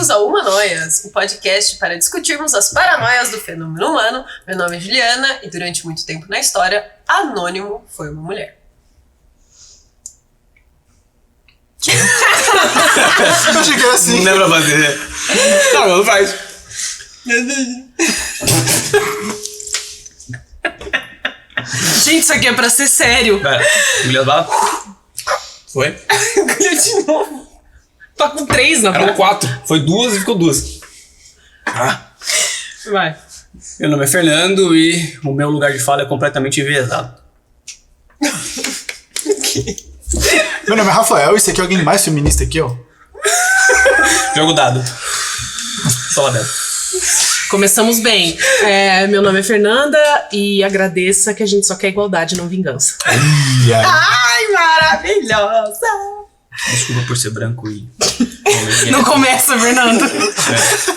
Bem-vindos ao Humanoias, o podcast para discutirmos as paranoias do fenômeno humano. Meu nome é Juliana e durante muito tempo na história, Anônimo foi uma mulher. Eu achei que era assim. Não é pra fazer. Não faz. Gente, isso aqui é pra ser sério. Pera, mulher bala? Foi? De novo. Tá com 3 na Eram boca. 4. Foi 2 e ficou 2. Vai. Meu nome é Fernando e o meu lugar de fala é completamente enviesado. Meu nome é Rafael e esse aqui é alguém mais feminista aqui, ó. Jogo dado. Só lá dentro. Começamos bem. Meu nome é Fernanda e agradeça que a gente só quer igualdade, não vingança. Ai, maravilhosa! Desculpa por ser branco e... Não começa, Fernando.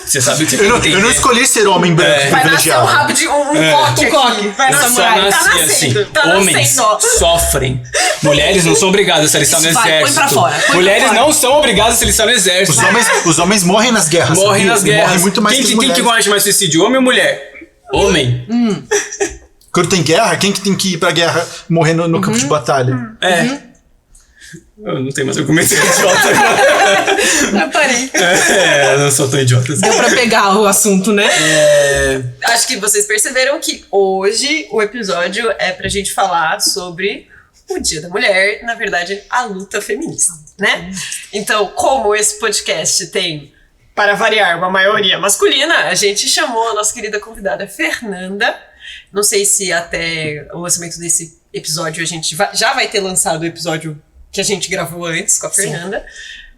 Você sabe que você Eu não escolhi ser homem branco Vai nascer um privilegiado. rabo de um coque aqui. coque. Vai Só nascer. Tá nasce assim. nascendo. Tá Homens nascendo. sofrem. Mulheres não são obrigadas a se alistar no Isso vai, exército. põe pra fora, põe pra Mulheres fora. não são obrigadas a se alistar no exército. Os homens morrem nas guerras. Morrem sabia? nas guerras. Morrem muito mais que as Quem que mulheres. gosta mais de suicídio? Homem ou mulher? Homem. Quando tem guerra, quem que tem que ir pra guerra morrer no campo de batalha? Eu não tenho mais argumento idiota agora. Eu parei. Eu não sou tão idiota assim. Deu pra pegar o assunto, né? Acho que vocês perceberam que hoje o episódio é pra gente falar sobre o Dia da Mulher, na verdade, a luta feminista, né? Então, como esse podcast tem, para variar, uma maioria masculina, a gente chamou a nossa querida convidada Fernanda. Não sei se até o lançamento desse episódio a gente já vai ter lançado o episódio que a gente gravou antes com a Fernanda.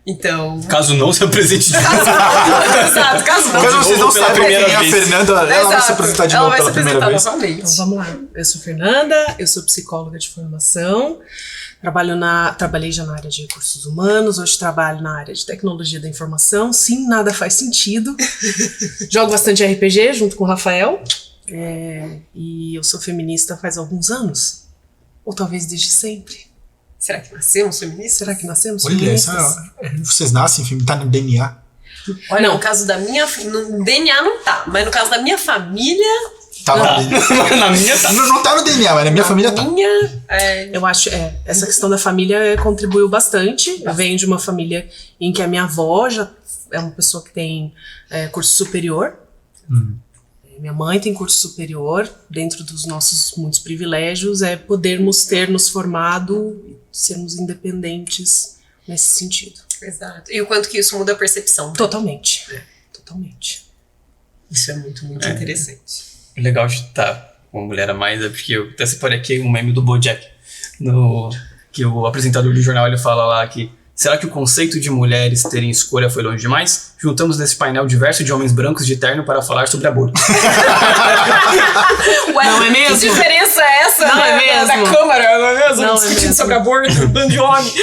Então... Caso não, se apresente de novo. Exato, caso não. Caso vocês não pela saibam quem primeira é a vez. Fernanda, ela vai se Exato. apresentar de Ela novo vai pela se primeira apresentar vez. novamente. Então vamos lá. Eu sou Fernanda, eu sou psicóloga de formação. Trabalhei já na área de recursos humanos, hoje trabalho na área de tecnologia da informação. Sim, nada faz sentido. Jogo bastante RPG junto com o Rafael. E eu sou feminista faz alguns anos. Ou talvez desde sempre. Será que nascemos feministas? Será que nascemos Olha, feministas? vocês nascem, filme, tá no DNA. Olha, Não. no caso da minha... No DNA não tá, mas no caso da minha família... Tá Tá. no DNA. Na minha tá. Não tá no DNA, mas na minha família tá. Eu acho, essa questão da família contribuiu bastante. Eu venho de uma família em que a minha avó já é uma pessoa que tem curso superior. Minha mãe tem curso superior. Dentro dos nossos muitos privilégios é podermos ter nos formado e sermos independentes nesse sentido. Exato. E o quanto que isso muda a percepção. Totalmente. Totalmente. Isso é muito, muito interessante. O legal de estar com uma mulher a mais é porque eu até separei aqui um meme do BoJack, que o apresentador do jornal ele fala lá que será que o conceito de mulheres terem escolha foi longe demais? Juntamos nesse painel diverso de homens brancos de terno para falar sobre aborto. Ué, Não é mesmo? que diferença é essa Não é da mesmo? Câmara? Não é mesmo? Não é Discutindo mesmo. sobre aborto, bando de homem.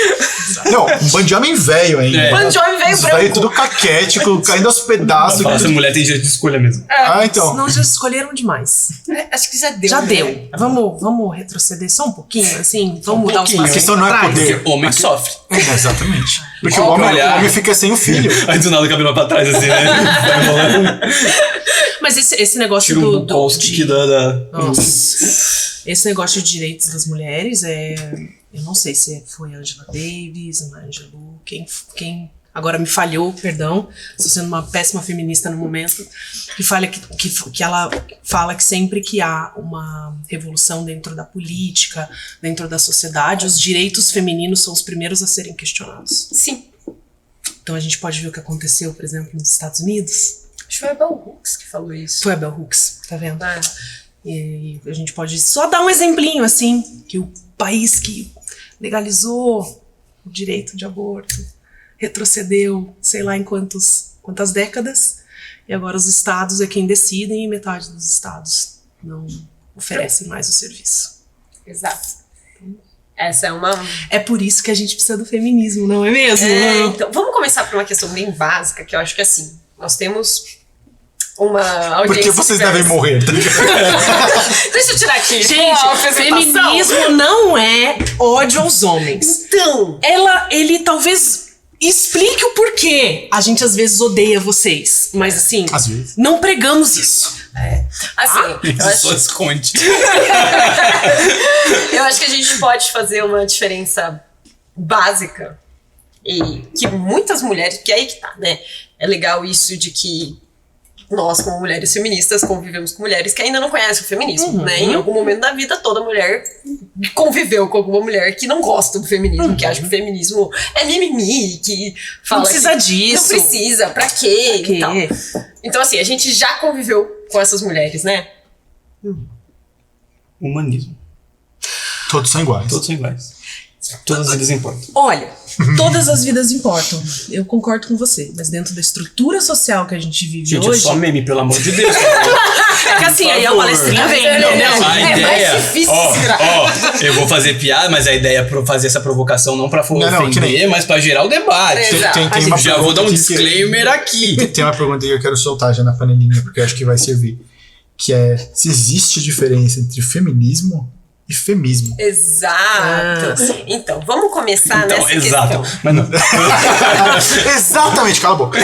Não, um bando de homem velho ainda. É. Bando de homem veio Os velhos branco. tudo caquético, caindo aos pedaços. Fala se a mulher tem direito de escolha mesmo. Então. Senão já escolheram demais. Acho que já deu. Já né? deu. Vamos retroceder só um pouquinho, assim? Vamos mudar os pouquinho. passos A questão não é atrás? poder. Porque homem sofre. Exatamente. Porque Ó, o homem olhar. fica sem o filho. Aí do nada o cabelo vai pra trás assim, né? Vai rolando. Mas esse negócio Tira um do Bukowski de- que dá... Nossa. Esse negócio de direitos das mulheres eu não sei se foi a Angela Davis, Maya Angelou, quem agora me falhou, perdão, estou sendo uma péssima feminista no momento, que ela fala que sempre que há uma revolução dentro da política, dentro da sociedade, os direitos femininos são os primeiros a serem questionados. Sim. Então a gente pode ver o que aconteceu, por exemplo, nos Estados Unidos. Acho que foi a Bell Hooks que falou isso. Foi a Bell Hooks, tá vendo? Ah, E a gente pode só dar um exemplinho, assim, que o país que legalizou o direito de aborto retrocedeu, sei lá em quantas décadas, e agora os estados é quem decidem e metade dos estados não oferecem mais o serviço. exato. Essa é uma... É por isso que a gente precisa do feminismo, não é mesmo? Então, vamos começar por uma questão bem básica, que eu acho que assim, nós temos uma audiência... Porque vocês devem morrer. Tá ligado? Deixa eu tirar aqui. Gente, a apresentação. feminismo não é ódio aos homens. Então... Ele talvez explique o porquê. A gente às vezes odeia vocês, mas assim, Às vezes. não pregamos isso. Assim, eu Só acho, esconde. eu acho que a gente pode fazer uma diferença básica e que muitas mulheres, que aí que tá, né? É legal isso de que nós, como mulheres feministas, convivemos com mulheres que ainda não conhecem o feminismo, né? Em algum momento da vida, toda mulher conviveu com alguma mulher que não gosta do feminismo, que acha que o feminismo é mimimi, que fala Não precisa que disso. não precisa, pra quê? Pra quê? E tal. Então, assim, a gente já conviveu com essas mulheres, né? Humanismo. Todos são iguais. Todos são iguais. Todas eles importam. Olha, todas as vidas importam. Eu concordo com você, mas dentro da estrutura social que a gente vive Gente, hoje. é só meme, pelo amor de Deus. É que assim, aí a favor. palestrinha vem, Não, entendeu? não. A É mais ideia, difícil ó, segurar. eu vou fazer piada, mas a ideia é fazer essa provocação não pra Não, que nem- ofender, mas pra gerar o debate. Exato. Tem uma Já vou dar um pergunta aqui que- disclaimer aqui. Tem uma pergunta que eu quero soltar já na panelinha, porque eu acho que vai servir. Que é se existe diferença entre feminismo e femismo. Exato. Então, vamos começar Então, nessa exato. questão. Mas não. Exatamente, cala a boca.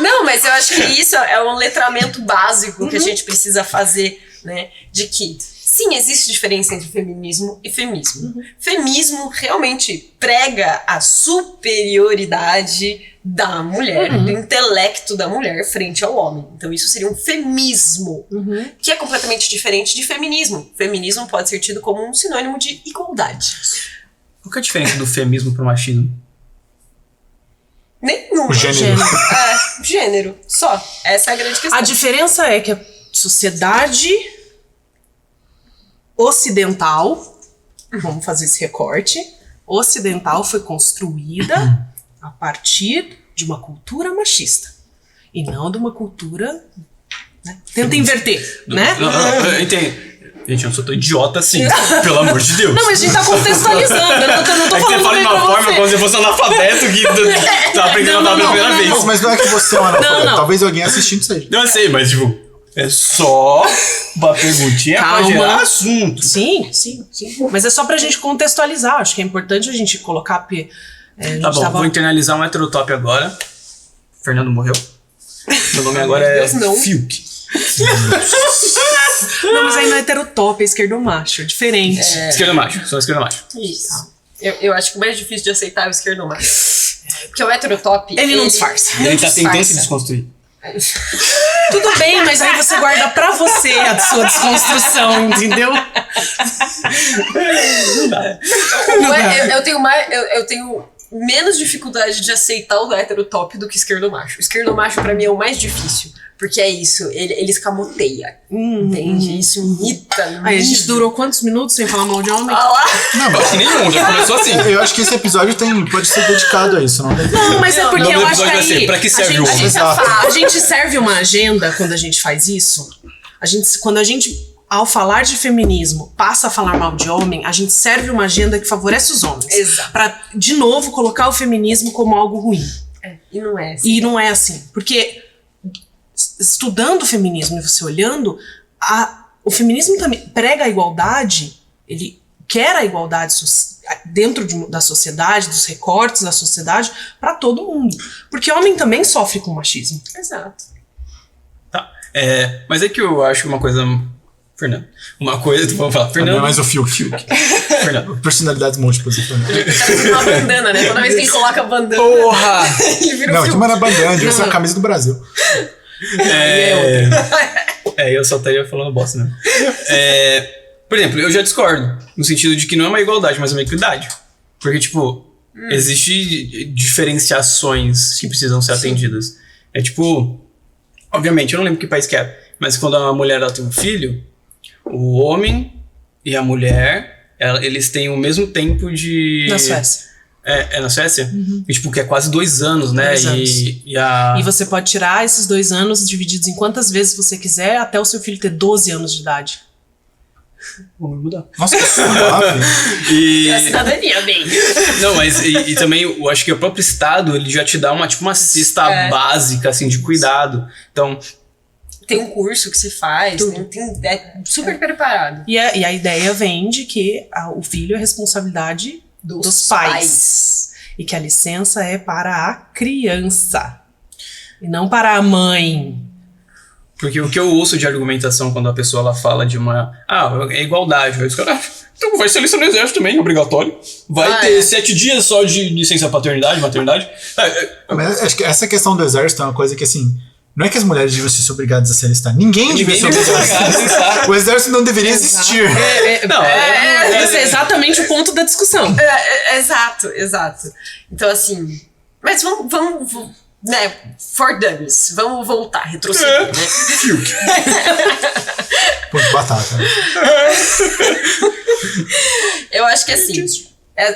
Não, mas eu acho que isso é um letramento básico que a gente precisa fazer, né? De que, sim, existe diferença entre feminismo e femismo. Femismo realmente prega a superioridade da mulher, do intelecto da mulher frente ao homem. Então isso seria um femismo, que é completamente diferente de feminismo. Feminismo pode ser tido como um sinônimo de igualdade. Qual que é a diferença do feminismo pro machismo? Nenhuma. O gênero. Gênero. Só. Essa é a grande questão. A diferença é que a sociedade ocidental, vamos fazer esse recorte, ocidental foi construída a partir de uma cultura machista e não de uma cultura, né? Tenta inverter, né? Não, eu entendo. Gente, eu não sou tão idiota assim, pelo amor de Deus. Não, mas a gente tá contextualizando, eu não tô É que você falando fala de bem uma pra forma você. como se fosse um analfabeto que tá aprendendo Não, a falar pela primeira não, vez. Mas não é que você é um analfabeto. Não. Talvez alguém assistindo seja. Não, eu sei, mas tipo, é só uma perguntinha pra Calma. gerar assunto. Sim. Mas é só pra gente contextualizar. Acho que é importante a gente colocar. Porque, a gente Tá bom, tava- vou internalizar um heterotop agora. Fernando morreu. Meu nome agora é Deus, não. Fiuk. Não, mas aí não é heterotop, é esquerdomacho. É diferente. Esquerda macho, sou esquerda macho. Isso. Eu acho que o mais difícil de aceitar é o esquerdomacho. Porque o heterotop... Ele não disfarça. Ele tá tentando se disfarça. desconstruir. Tudo bem, mas aí você guarda pra você a sua desconstrução, entendeu? Eu tenho menos dificuldade de aceitar o heterotop do que esquerdomacho. O esquerdomacho pra mim é o mais difícil. Porque é isso, ele escamoteia. Entende? Isso imita. Aí a gente durou quantos minutos sem falar mal de homem? Ah lá. Não, acho que nenhum, já começou assim. Eu acho que esse episódio pode ser dedicado a isso, não tem? Não, mas é Não, porque o nome eu do acho que episódio vai aí ser Pra que serve a o gente, homem? Exato. a gente serve uma agenda quando a gente faz isso. Quando a gente, ao falar de feminismo, passa a falar mal de homem, a gente serve uma agenda que favorece os homens. Exato. Pra, de novo, colocar o feminismo como algo ruim. E não é assim. E não é assim. Porque estudando o feminismo e você olhando, o feminismo também prega a igualdade, ele quer a igualdade dentro da sociedade, dos recortes da sociedade, pra todo mundo. Porque homem também sofre com machismo. Exato. Tá. Mas é que eu acho uma coisa. Fernando. Uma coisa. Vamos falar. Não Fernando. é mais o Fiuk. Fernando. Personalidades múltiplas. Parece uma bandana, né? Toda vez que ele coloca a bandana, Porra! ele vira Não, um que filme. não é bandana, essa é a camisa do Brasil. Eu só estaria falando bosta, né? Por exemplo, eu já discordo. No sentido de que não é uma igualdade, mas uma equidade. Porque, tipo, existe diferenciações que precisam ser atendidas. É tipo. Obviamente, eu não lembro que país que é. Mas quando a mulher ela tem um filho, o homem e a mulher, eles têm o mesmo tempo de. Na Suécia. É na Suécia? E, tipo, que é quase 2 anos, né? 2 anos. E E você pode tirar esses 2 anos divididos em quantas vezes você quiser até o seu filho ter 12 anos de idade. Vamos mudar. Nossa, que suave. E... A cidadania, bem. Não, mas e também eu acho que o próprio Estado, ele já te dá uma cesta básica, assim, de cuidado. Então, Tem um curso que se faz, é super preparado. E a ideia vem de que o filho é responsabilidade dos pais. e que a licença é para a criança e não para a mãe. Porque o que eu ouço de argumentação quando a pessoa ela fala de uma... é igualdade. Aí os caras... Então vai ser licença no exército também, obrigatório. Vai ter 7 dias só de licença paternidade, maternidade. Mas acho que essa questão do exército é uma coisa que, assim, não é que as mulheres deviam ser obrigadas a se alistar. Ninguém devia ser obrigado a se alistar. O exército não deveria existir. Esse é exatamente o ponto da discussão. Exato. Então, assim... Mas vamos né, for dummies. Vamos voltar, retroceder, né? Pô, de batata. Né? Eu acho que assim,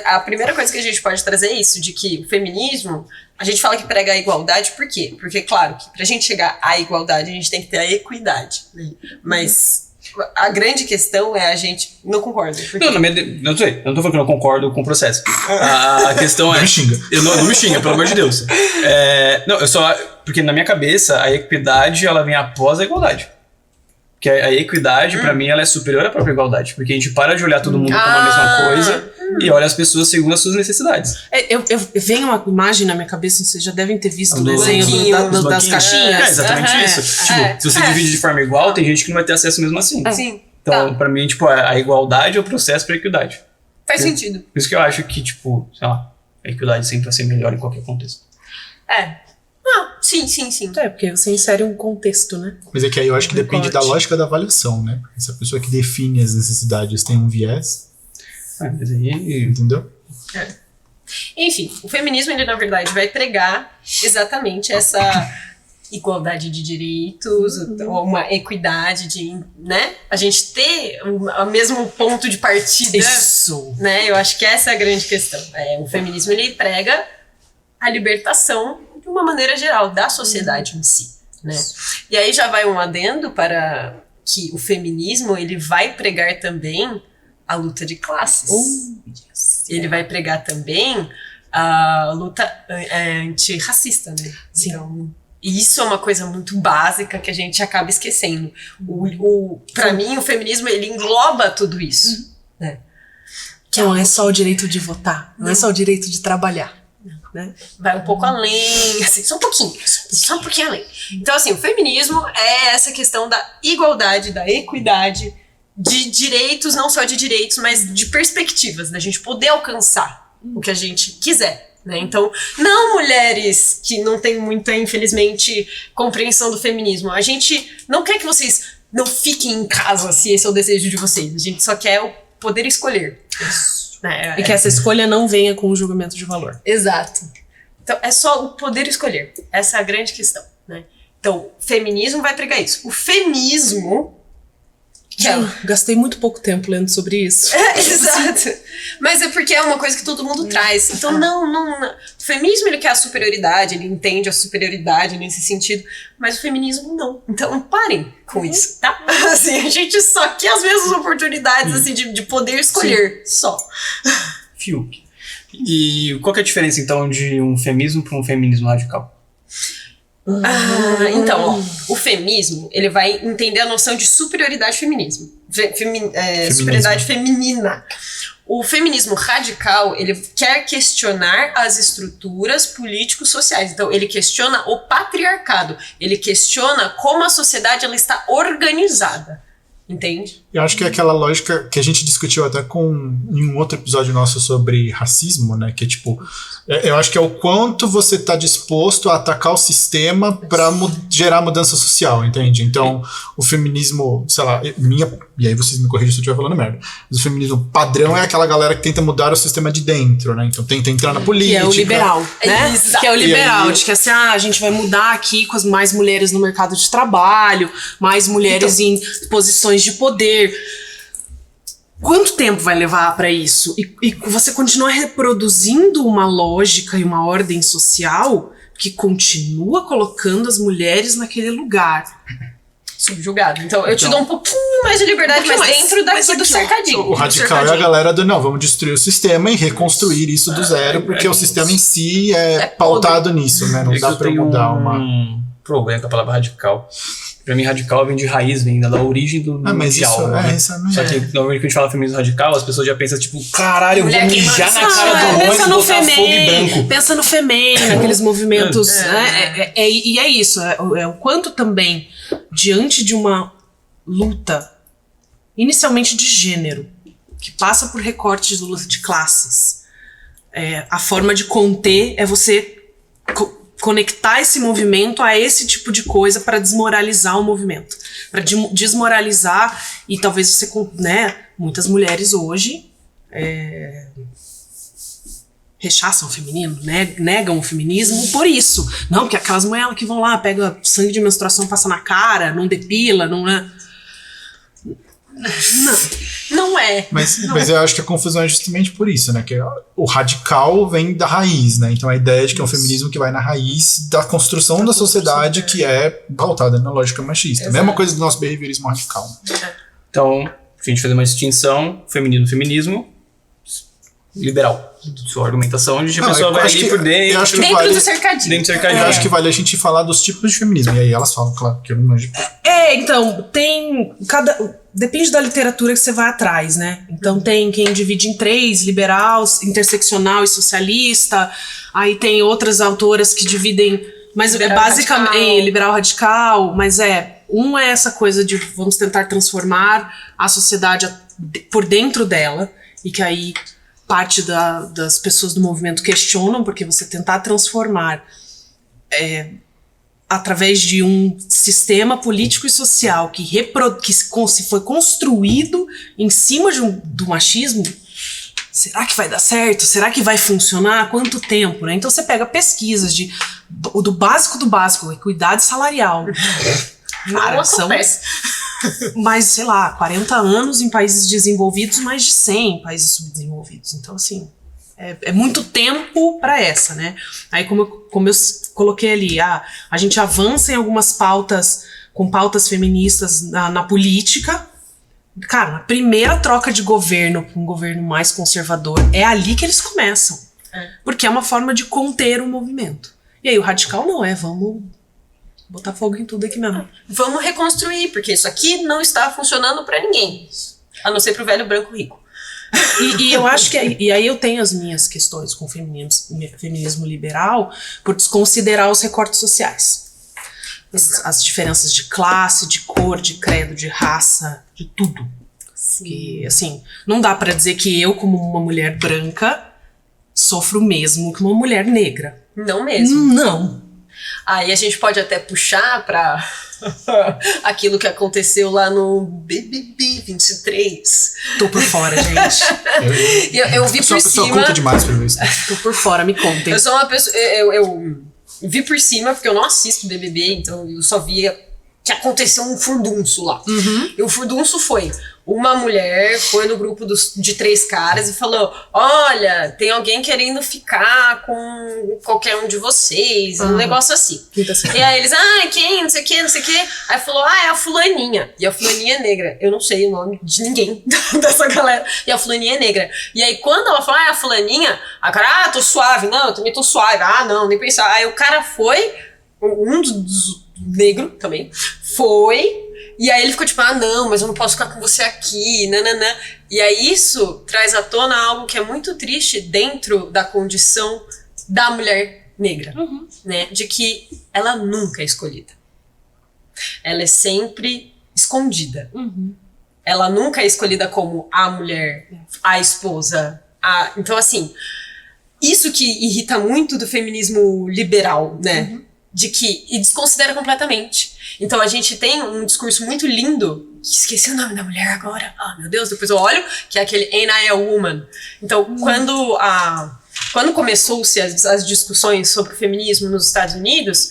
a primeira coisa que a gente pode trazer é isso, de que o feminismo, a gente fala que prega a igualdade, por quê? Porque, claro, que pra gente chegar à igualdade, a gente tem que ter a equidade, né? Mas a grande questão é a gente não concorda. Porque... Não sei, eu não tô falando que eu não concordo com o processo. A questão é... Não me xinga. Não me xinga, pelo amor de Deus. Porque na minha cabeça, a equidade, ela vem após a igualdade. Porque a equidade, pra mim, ela é superior à própria igualdade. Porque a gente para de olhar todo mundo como a mesma coisa e olha as pessoas segundo as suas necessidades. Vem uma imagem na minha cabeça, vocês já devem ter visto o Do desenho das caixinhas. É exatamente isso. Se você divide de forma igual, tem gente que não vai ter acesso mesmo assim. Sim. Então, pra mim, a igualdade é o processo pra equidade. Faz sentido. Por isso que eu acho que, sei lá, a equidade sempre vai ser melhor em qualquer contexto. Sim. Porque você insere um contexto, né? Mas é que aí eu acho que depende da lógica da avaliação, né? Se a pessoa que define as necessidades tem um viés, Mas aí... entendeu? Enfim, o feminismo, ele na verdade vai pregar exatamente essa igualdade de direitos, uma equidade de, né? A gente ter o mesmo ponto de partida. Isso! Né? Eu acho que essa é a grande questão. O feminismo, ele prega a libertação de uma maneira geral da sociedade em si, né? E aí já vai um adendo para que o feminismo, ele vai pregar também a luta de classes. Ele vai pregar também a luta antirracista, né? Sim. Então, isso é uma coisa muito básica que a gente acaba esquecendo. Para mim, o feminismo, ele engloba tudo isso, né? Que não é só o direito de votar, não é só o direito de trabalhar. Né? Vai um pouco além, assim, só um pouquinho além. Então, assim, o feminismo é essa questão da igualdade, da equidade, de direitos, não só de direitos, mas de perspectivas, da gente poder alcançar o que a gente quiser, né? Então, não mulheres que não têm muita, infelizmente, compreensão do feminismo. A gente não quer que vocês não fiquem em casa, se esse é o desejo de vocês. A gente só quer o poder escolher. E que essa escolha não venha com um julgamento de valor. Exato. Então, é só o poder escolher. Essa é a grande questão, né? Então, o feminismo vai pregar isso. O feminismo... Gastei muito pouco tempo lendo sobre isso. Exato. Mas é porque é uma coisa que todo mundo traz. Então, não. O feminismo, ele quer a superioridade, ele entende a superioridade nesse sentido, mas o feminismo não. Então, parem com isso, tá? Assim, a gente só quer as mesmas oportunidades, assim, de poder escolher. Só. Fiuk. E qual que é a diferença, então, de um feminismo para um feminismo radical? Então, o feminismo, ele vai entender a noção de superioridade feminismo. Superioridade feminina. O feminismo radical, ele quer questionar as estruturas políticos-sociais. Então, ele questiona o patriarcado. Ele questiona como a sociedade ela está organizada. Entende? Eu acho que é aquela lógica que a gente discutiu até em um outro episódio nosso sobre racismo, né? Que é tipo, eu acho que é o quanto você tá disposto a atacar o sistema para gerar mudança social, entende? Então, o feminismo, sei lá, e aí vocês me corrigem se eu estiver falando merda, mas o feminismo padrão é aquela galera que tenta mudar o sistema de dentro, né? Então tenta entrar na política. Que é o liberal, né? Exato. Que é o liberal, de que assim, a gente vai mudar aqui com mais mulheres no mercado de trabalho, mais mulheres em posições de poder. Quanto tempo vai levar para isso? E você continua reproduzindo uma lógica e uma ordem social que continua colocando as mulheres naquele lugar. Subjugado. Então, eu te dou um pouquinho mais de liberdade, mas dentro daqui do cercadinho. O radical é a galera não, vamos destruir o sistema e reconstruir isso do zero, porque o sistema em si é pautado nisso, né? Não dá pra mudar um problema com a palavra radical. Pra mim, radical vem de raiz, vem da origem do mas isso, algo, né? isso não é. Só que normalmente quando a gente fala feminismo radical, as pessoas já pensam, tipo, caralho, eu vou Mulher mijar na queimando. cara do homem e Pensa no botar fogo e branco. pensa no Femem, naqueles movimentos. Né? E é isso, é o quanto também, diante de uma luta, inicialmente de gênero, que passa por recortes de luta de classes, a forma de conter é você conectar esse movimento a esse tipo de coisa para desmoralizar o movimento. Para desmoralizar, e talvez você, né, muitas mulheres hoje rechaçam o feminino, negam o feminismo por isso. Não, porque aquelas mulheres que vão lá, pegam sangue de menstruação, passa na cara, não depila, não é. Não é. Mas eu acho que a confusão é justamente por isso, né? Que o radical vem da raiz, né? Então a ideia de que é um feminismo que vai na raiz da construção da sociedade que é pautada na lógica machista. Exato. Mesma coisa do nosso behaviorismo radical. Então, se a gente fazer uma distinção, feminismo, liberal. Sua argumentação, onde a pessoa vai ali por dentro. Eu acho que Dentro vale, do cercadinho. Dentro do cercadinho. eu acho que vale a gente falar dos tipos de feminismo. E aí elas falam, claro, que eu não manjo. Então, tem depende da literatura que você vai atrás, né? Então tem quem divide em 3, liberal, interseccional e socialista. Aí tem outras autoras que dividem, mas Liberal basicamente radical. liberal radical, mas um é essa coisa de vamos tentar transformar a sociedade por dentro dela, e que aí parte das pessoas do movimento questionam, porque você tentar transformar através de um sistema político e social que se foi construído em cima do machismo, será que vai dar certo? Será que vai funcionar? Quanto tempo? Né? Então você pega pesquisas do básico do básico, equidade salarial. Cara, Não acontece. mais, sei lá, 40 anos em países desenvolvidos, mais de 100 em países subdesenvolvidos. Então, assim, é muito tempo para essa, né? Aí, como eu coloquei ali, a gente avança em algumas pautas, com pautas feministas na política. Cara, na primeira troca de governo para um governo mais conservador, é ali que eles começam. Porque é uma forma de conter o movimento. E aí, o radical não vamos botar fogo em tudo aqui mesmo. Vamos reconstruir, porque isso aqui não está funcionando pra ninguém. A não ser pro velho branco rico. E eu acho que e aí eu tenho as minhas questões com o feminismo liberal por desconsiderar os recortes sociais. As diferenças de classe, de cor, de credo, de raça, de tudo. Sim. Que, assim, não dá pra dizer que eu, como uma mulher branca, sofro o mesmo que uma mulher negra. Não mesmo. Não. Aí a gente pode até puxar pra aquilo que aconteceu lá no BBB 23. Tô por fora, gente. Eu vi sou por uma pessoa cima. culta demais pra ver isso. Tô por fora, me contem. Eu sou uma pessoa. Eu vi por cima, porque eu não assisto BBB, então eu só via que aconteceu um furdunço lá. E o furdunço foi: uma mulher foi no grupo de 3 caras e falou: olha, tem alguém querendo ficar com qualquer um de vocês, um negócio assim. E aí eles, quem? Não sei o que, não sei o que. Aí falou, é a fulaninha. E a fulaninha é negra. Eu não sei o nome de ninguém dessa galera. E a fulaninha é negra. E aí quando ela falou, é a fulaninha, a cara, tô suave. Não, eu também tô suave. Não, nem pensar. Aí o cara foi, um dos negro também, foi. E aí ele ficou tipo, não, mas eu não posso ficar com você aqui, nananã. E aí isso traz à tona algo que é muito triste dentro da condição da mulher negra, né? De que ela nunca é escolhida. Ela é sempre escondida. Ela nunca é escolhida como a mulher, a esposa. Então, assim, isso que irrita muito do feminismo liberal, né? E desconsidera completamente. Então a gente tem um discurso muito lindo, esqueci o nome da mulher agora, meu Deus, depois eu olho, que é aquele Ain't I a Woman. Então quando começou-se as discussões sobre o feminismo nos Estados Unidos,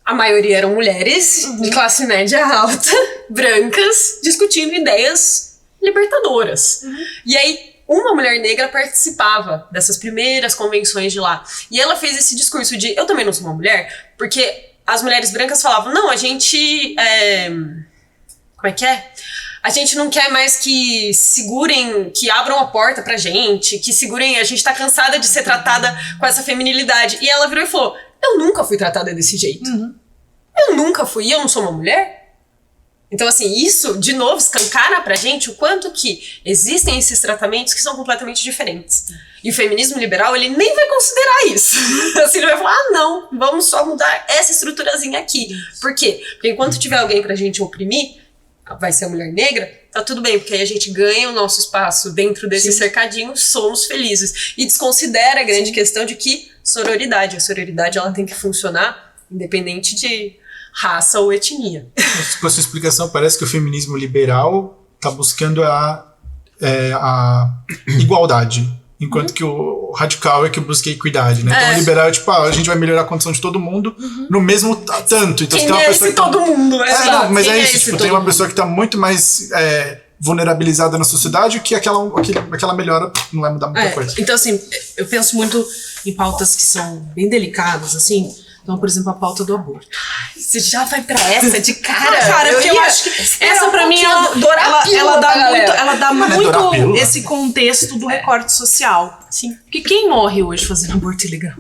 a maioria eram mulheres de classe média alta, brancas, discutindo ideias libertadoras. E aí uma mulher negra participava dessas primeiras convenções de lá. E ela fez esse discurso de, eu também não sou uma mulher, porque as mulheres brancas falavam, não, a gente... como é que é? A gente não quer mais que segurem, que abram a porta pra gente, que segurem, a gente tá cansada de ser tratada com essa feminilidade. E ela virou e falou, eu nunca fui tratada desse jeito. Eu nunca fui, eu não sou uma mulher? Então, assim, isso, de novo, escancara pra gente o quanto que existem esses tratamentos que são completamente diferentes. E o feminismo liberal, ele nem vai considerar isso. Assim, ele vai falar, não, vamos só mudar essa estruturazinha aqui. Por quê? Porque enquanto tiver alguém pra gente oprimir, vai ser a mulher negra, tá tudo bem, porque aí a gente ganha o nosso espaço dentro desse cercadinho, somos felizes. E desconsidera a grande questão de que a sororidade, ela tem que funcionar independente de raça ou etnia. Com a sua explicação, parece que o feminismo liberal tá buscando a igualdade, enquanto que o radical é que busca a equidade, né? Então o liberal é tipo, a gente vai melhorar a condição de todo mundo no mesmo tanto. Então, Quem tem uma é pessoa esse todo mundo? não, mas Quem é isso, tipo, tem uma pessoa que tá muito mais vulnerabilizada na sociedade que aquela melhora não vai mudar muita coisa. Então, assim, eu penso muito em pautas que são bem delicadas, assim. Então, por exemplo, a pauta do aborto. Você já vai pra essa de cara? Cara, porque eu acho que essa pra mim, ela dá muito esse contexto do recorte social. Sim. Porque quem morre hoje fazendo aborto ilegal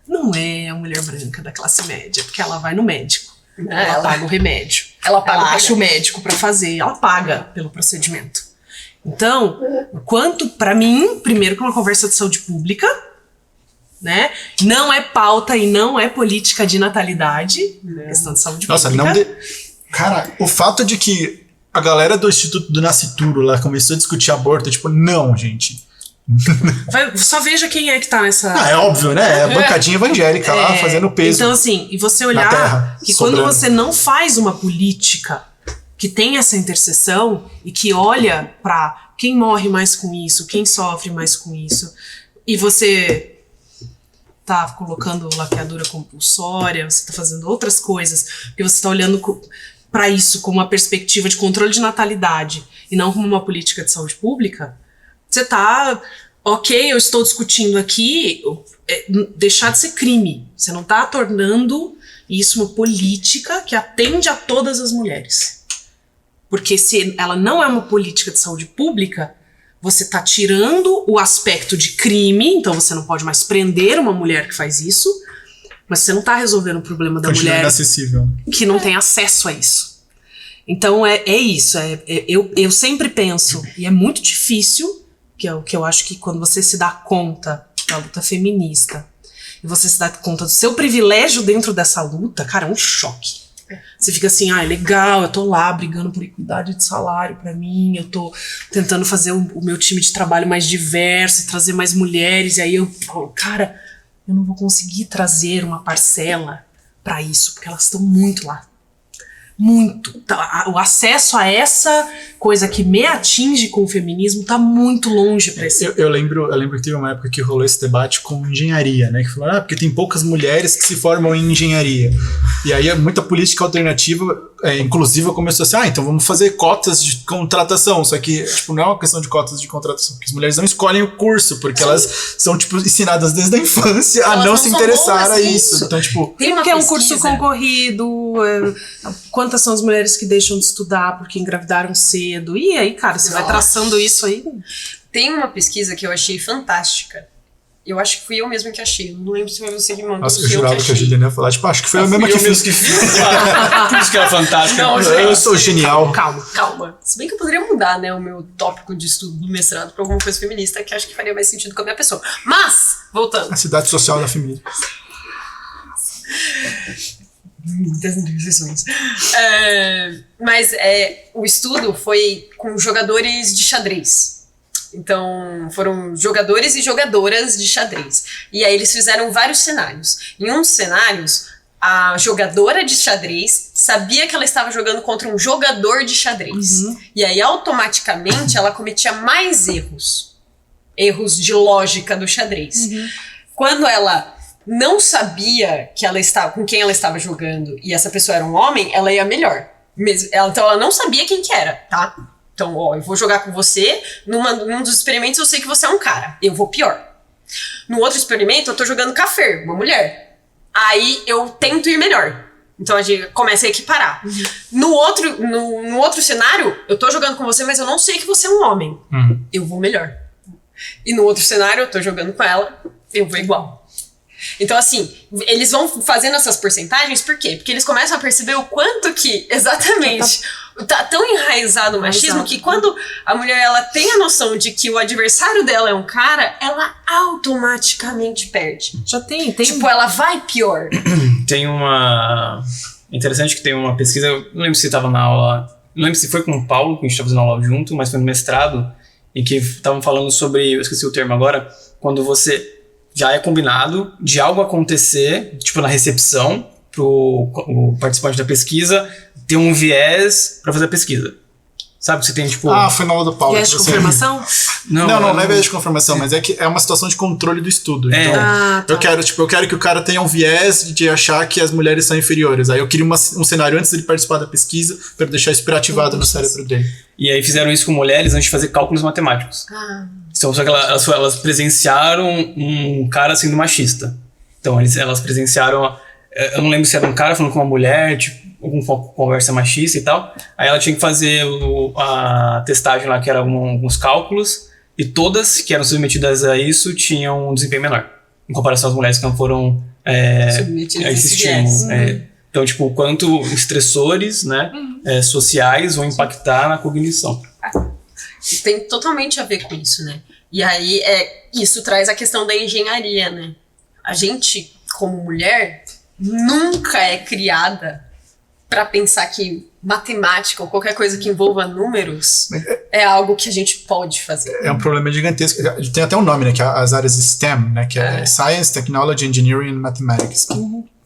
não é a mulher branca da classe média, porque ela vai no médico. Ela paga o remédio. Ela acha o médico pra fazer, ela paga pelo procedimento. Então, quanto pra mim, primeiro que uma conversa de saúde pública, né? Não é pauta e não é política de natalidade, questão de saúde pública. Cara, o fato de que a galera do Instituto do Nascituro lá começou a discutir aborto, tipo, não, gente. Só veja quem é que tá nessa... é óbvio, né? É a bancadinha evangélica lá fazendo peso. Então, assim, e você olhar terra, que sobrando. quando você não faz uma política que tem essa interseção e que olha pra quem morre mais com isso, quem sofre mais com isso, e você tá colocando laqueadura compulsória, você tá fazendo outras coisas, porque você tá olhando pra isso como uma perspectiva de controle de natalidade e não como uma política de saúde pública, você tá, ok, eu estou discutindo aqui deixar de ser crime. Você não tá tornando isso uma política que atende a todas as mulheres. Porque se ela não é uma política de saúde pública, você tá tirando o aspecto de crime, então você não pode mais prender uma mulher que faz isso, mas você não tá resolvendo o problema da mulher inacessível, que não tem acesso a isso. Então é isso, eu sempre penso, e é muito difícil, que é o que eu acho que quando você se dá conta da luta feminista, e você se dá conta do seu privilégio dentro dessa luta, cara, é um choque. Você fica assim, legal, eu tô lá brigando por equidade de salário pra mim, eu tô tentando fazer o meu time de trabalho mais diverso, trazer mais mulheres, e aí eu falo, cara, eu não vou conseguir trazer uma parcela pra isso, porque elas estão muito lá. Muito. O acesso a essa coisa que me atinge com o feminismo tá muito longe pra esse. Eu lembro que teve uma época que rolou esse debate com engenharia, né? Que falaram, porque tem poucas mulheres que se formam em engenharia. E aí muita política alternativa, inclusiva, começou assim, então vamos fazer cotas de contratação. Só que, tipo, não é uma questão de cotas de contratação, porque as mulheres não escolhem o curso, porque elas são, tipo, ensinadas desde a infância a não se interessar a isso. Então, tipo... Tem uma que é um curso concorrido, quantas são as mulheres que deixam de estudar porque engravidaram cedo. E aí, cara, você vai traçando isso aí. Tem uma pesquisa que eu achei fantástica. Eu acho que fui eu mesma que achei. Eu não lembro se foi você que mandou. Nossa, eu jurava que a Juliana ia falar. Tipo, acho que foi a mesma que fiz. Por isso que era fantástico. Não, eu sou genial. Calma. Se bem que eu poderia mudar, né, o meu tópico de estudo do mestrado pra alguma coisa feminista, que acho que faria mais sentido com a minha pessoa. Mas, voltando. A cidade social da feminismo. Muitas interseções. Mas o estudo foi com jogadores de xadrez. Então, foram jogadores e jogadoras de xadrez. E aí eles fizeram vários cenários. Em um dos cenários, a jogadora de xadrez sabia que ela estava jogando contra um jogador de xadrez. E aí, automaticamente, ela cometia mais erros. Erros de lógica do xadrez. Quando ela não sabia que ela estava, com quem ela estava jogando e essa pessoa era um homem, ela ia melhor. Então ela não sabia quem que era, tá? Então, eu vou jogar com você, num dos experimentos eu sei que você é um cara, eu vou pior. No outro experimento eu tô jogando com a Fer, uma mulher. Aí eu tento ir melhor. Então a gente começa a equiparar. No outro cenário, eu tô jogando com você, mas eu não sei que você é um homem. Eu vou melhor. E no outro cenário, eu tô jogando com ela, eu vou igual. Então, assim, eles vão fazendo essas porcentagens, por quê? Porque eles começam a perceber o quanto que, exatamente, tá tão enraizado o machismo que quando a mulher ela tem a noção de que o adversário dela é um cara, ela automaticamente perde. Já tem. Tipo, ela vai pior. Tem uma... Interessante que tem uma pesquisa, eu não lembro se estava na aula, não lembro se foi com o Paulo, que a gente estava fazendo aula junto, mas foi no mestrado, em que estavam falando sobre, eu esqueci o termo agora, quando você já é combinado de algo acontecer, tipo na recepção, o participante da pesquisa ter um viés para fazer a pesquisa. Sabe que você tem, tipo... Foi na aula do Paulo. Viés de confirmação? Não é viés de confirmação, mas é que é uma situação de controle do estudo. Então, eu quero que o cara tenha um viés de achar que as mulheres são inferiores. Aí eu queria um cenário antes dele participar da pesquisa para deixar isso ativado no cérebro dele. E aí fizeram isso com mulheres antes de fazer cálculos matemáticos. Então, só que elas presenciaram um cara sendo machista. Então, elas presenciaram... Eu não lembro se era um cara falando com uma mulher, tipo, alguma conversa machista e tal. Aí ela tinha que fazer a testagem lá, que era alguns cálculos, e todas que eram submetidas a isso tinham um desempenho menor, em comparação às mulheres que não foram submetidas a esse estímulo. Então, tipo, o quanto estressores, né, sociais vão impactar na cognição. Tem totalmente a ver com isso, né? E aí, isso traz a questão da engenharia, né? A gente, como mulher, nunca é criada para pensar que matemática ou qualquer coisa que envolva números é algo que a gente pode fazer. É um problema gigantesco. Tem até um nome, né? Que é as áreas STEM, né? Que é Science, Technology, Engineering and Mathematics.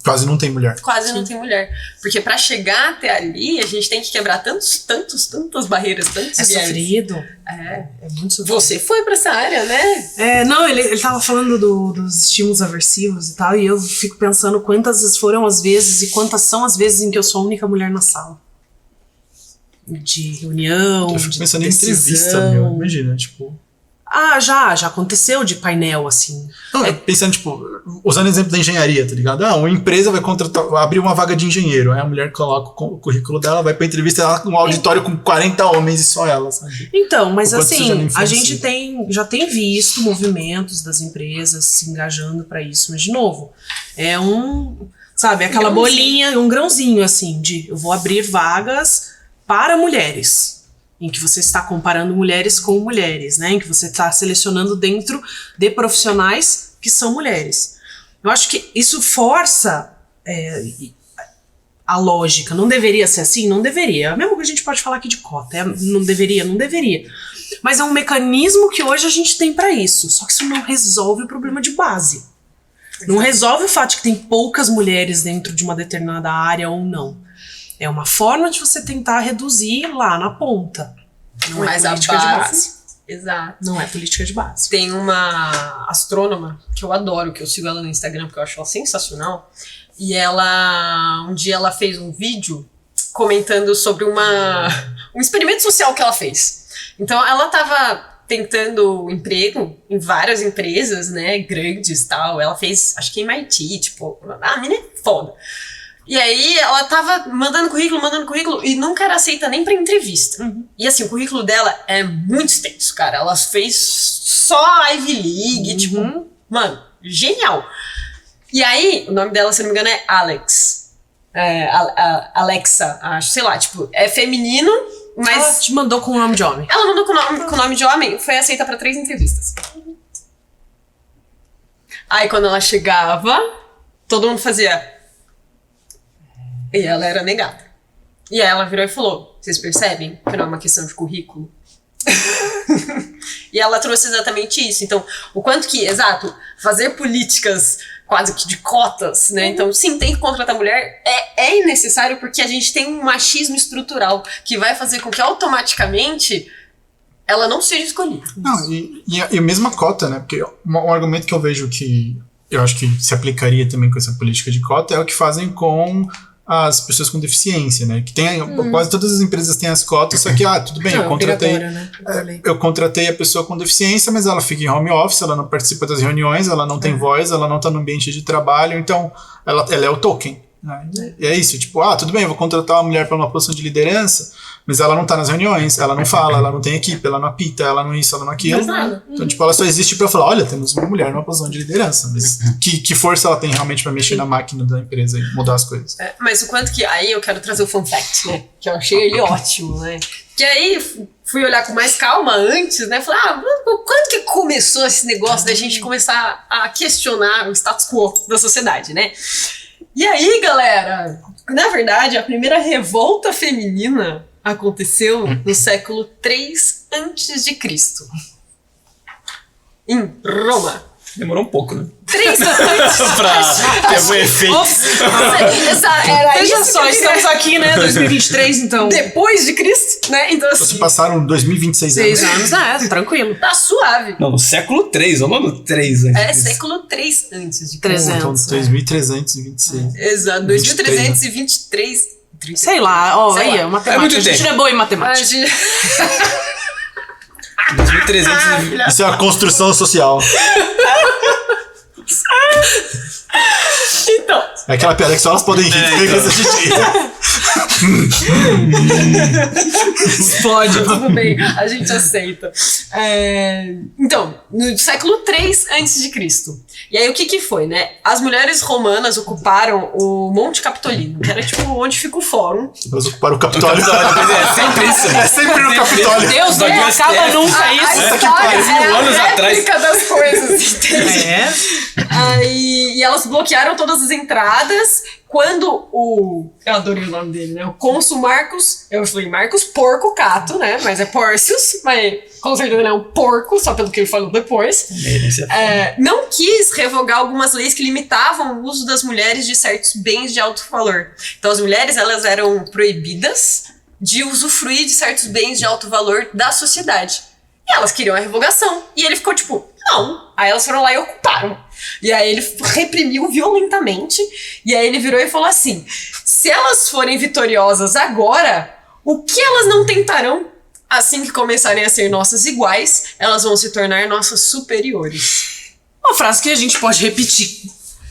Quase não tem mulher. Quase não tem mulher. Porque para chegar até ali, a gente tem que quebrar tantas barreiras, tantos viés. Sofrido. É muito sofrido. Você foi pra essa área, né? Não, ele tava falando dos estímulos aversivos e tal, e eu fico pensando quantas foram as vezes e quantas são as vezes em que eu sou a única mulher na sala. De reunião, eu fico de pensando decisão. em entrevista, meu. Imagina, tipo... Já aconteceu de painel, assim. Não, pensando, tipo, usando o exemplo da engenharia, tá ligado? Uma empresa vai abrir uma vaga de engenheiro, aí a mulher coloca o currículo dela, vai pra entrevista, ela um auditório com 40 homens e só ela, sabe? Então, mas assim, a gente já tem visto movimentos das empresas se engajando pra isso, mas de novo, sabe, aquela bolinha, um grãozinho, assim, de eu vou abrir vagas para mulheres. Em que você está comparando mulheres com mulheres, né? Em que você está selecionando dentro de profissionais que são mulheres. Eu acho que isso força a lógica. Não deveria ser assim? Não deveria. Mesmo que a gente pode falar aqui de cota. Não deveria. Mas é um mecanismo que hoje a gente tem para isso. Só que isso não resolve o problema de base. Não resolve o fato de que tem poucas mulheres dentro de uma determinada área ou não. É uma forma de você tentar reduzir lá na ponta. Não é política de base. Exato. Não é política de base. Tem uma astrônoma que eu adoro, que eu sigo ela no Instagram porque eu acho ela sensacional. E um dia ela fez um vídeo comentando sobre um experimento social que ela fez. Então ela tava tentando emprego em várias empresas, né, grandes e tal. Ela fez, acho que MIT, tipo, a menina é foda. E aí ela tava mandando currículo e nunca era aceita nem pra entrevista. E assim, o currículo dela é muito extenso, cara. Ela fez só Ivy League, tipo, mano, genial. E aí, o nome dela, se não me engano, é Alex. Alexa, acho, sei lá, tipo, é feminino, mas... Ela te mandou com o nome de homem. Ela mandou com o nome de homem, foi aceita pra 3 entrevistas. Aí quando ela chegava, todo mundo fazia... E ela era negada. E aí ela virou e falou, vocês percebem que não é uma questão de currículo? E ela trouxe exatamente isso. Então, o quanto que, fazer políticas quase que de cotas, né? Então, sim, tem que contratar mulher. É necessário porque a gente tem um machismo estrutural que vai fazer com que automaticamente ela não seja escolhida. Não, e a mesma cota, né? Porque um argumento que eu vejo que eu acho que se aplicaria também com essa política de cota é o que fazem com as pessoas com deficiência, né? Que tem, quase todas as empresas têm as cotas, só que, tudo bem, eu contratei a pessoa com deficiência, mas ela fica em home office, ela não participa das reuniões, ela não tem voz, ela não tá no ambiente de trabalho, então ela é o token, né? E é isso, tipo, tudo bem, eu vou contratar uma mulher para uma posição de liderança, mas ela não tá nas reuniões, ela não fala, ela não tem equipe, ela não apita, ela não isso, ela não aquilo. Então, tipo, ela só existe pra falar, olha, temos uma mulher numa posição de liderança. Mas que força ela tem realmente pra mexer na máquina da empresa e mudar as coisas? Mas o quanto que... Aí eu quero trazer o fun fact, né? Que eu achei ele ótimo, né? Que aí fui olhar com mais calma antes, né? Falei, quando que começou esse negócio da gente começar a questionar o status quo da sociedade, né? E aí, galera, na verdade, a primeira revolta feminina aconteceu no século III a.C. em Roma. Demorou um pouco, né? 3 anos Pra ter o efeito. Veja só, estamos aqui, né? 2023, então. Depois de Cristo, né? Então, Vocês assim, passaram 2026 anos. 6 anos, tranquilo. tá suave. Não, no século 3, vamos no 3 antes. É século III antes de Cristo. 300. Então, 2326. Exato, 2323. Sei lá, ó, Sei aí, lá. é matemática. É muito A gente tempo. não é boa em matemática. 2320. Isso é uma construção social. Então, É aquela piada que só elas podem rir. explode, tudo bem, a gente aceita. Então, no século III a.C. E aí o que foi, né? As mulheres romanas ocuparam o Monte Capitolino, que era tipo onde fica o fórum. Elas ocuparam o Capitólio. É sempre isso. É sempre no Capitólio. Deus, não Bagulho acaba STF. nunca A isso. história é a anos atrás. réplica das coisas, entende? É. Aí, e elas bloquearam todas as entradas. Quando eu adorei o nome dele, né? O cônsul Marcos, eu falei Marcos Porco Cato, né? Mas é Porcius, mas com certeza ele é um porco, só pelo que ele falou depois. Não quis revogar algumas leis que limitavam o uso das mulheres de certos bens de alto valor. Então as mulheres, elas eram proibidas de usufruir de certos bens de alto valor da sociedade. E elas queriam a revogação. E ele ficou tipo, não. Aí elas foram lá e ocuparam. E aí ele reprimiu violentamente. E aí ele virou e falou assim, se elas forem vitoriosas agora, o que elas não tentarão? Assim que começarem a ser nossas iguais, elas vão se tornar nossas superiores. Uma frase que a gente pode repetir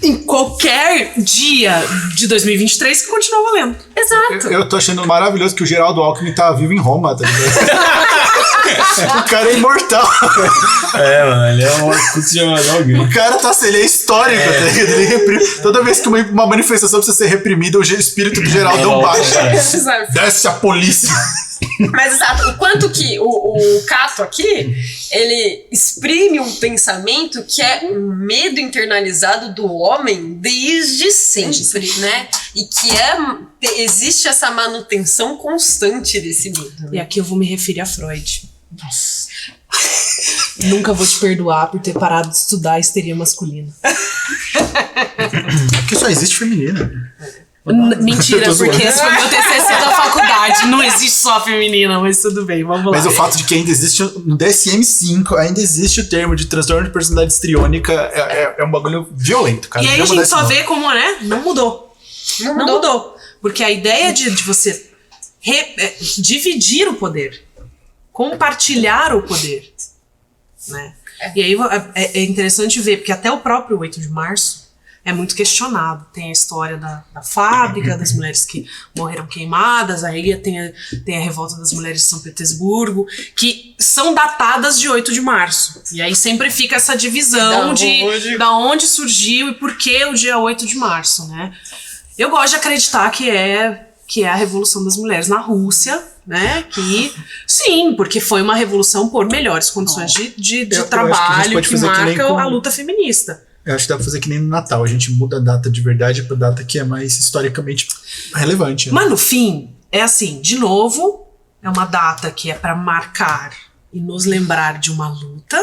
em qualquer dia de 2023 que continua valendo. Exato. Eu tô achando maravilhoso que o Geraldo Alckmin tá vivo em Roma, tá ligado? O cara é imortal. É, mano, ele é um Orkut de alguém. O cara ele é histórico, tá ligado? Ele reprime. Toda vez que uma manifestação precisa ser reprimida, o espírito do Geraldo não baixa. Exato. Desce a polícia. Mas exato, o quanto que o Cato aqui, ele exprime um pensamento que é um medo internalizado do homem desde sempre, né? E que existe essa manutenção constante desse medo. E aqui eu vou me referir a Freud. Nossa. Nunca vou te perdoar por ter parado de estudar a histeria masculina. Porque só existe feminina. Mentira, Eu tô zoando. porque esse foi meu TCC da faculdade. Não existe só feminina, mas tudo bem, vamos lá. Mas o fato de que ainda existe, no DSM-5, ainda existe o termo de transtorno de personalidade histriônica é um bagulho violento, cara. E aí a Devia mudar gente só esse nome. vê como, né? Não mudou. Não mudou. Porque a ideia de você dividir o poder, compartilhar o poder, né? E aí é interessante ver, porque até o próprio 8 de março é muito questionado. Tem a história da fábrica, das mulheres que morreram queimadas, aí tem a revolta das mulheres de São Petersburgo, que são datadas de 8 de março. E aí sempre fica essa divisão da onde surgiu e por que o dia 8 de março, né? Eu gosto de acreditar que é a Revolução das Mulheres na Rússia, né? Que sim, porque foi uma revolução por melhores condições de trabalho que marca a luta feminista. Eu acho que dá pra fazer que nem no Natal. A gente muda a data de verdade pra data que é mais historicamente relevante. Né? Mas no fim, é assim, de novo, é uma data que é pra marcar e nos lembrar de uma luta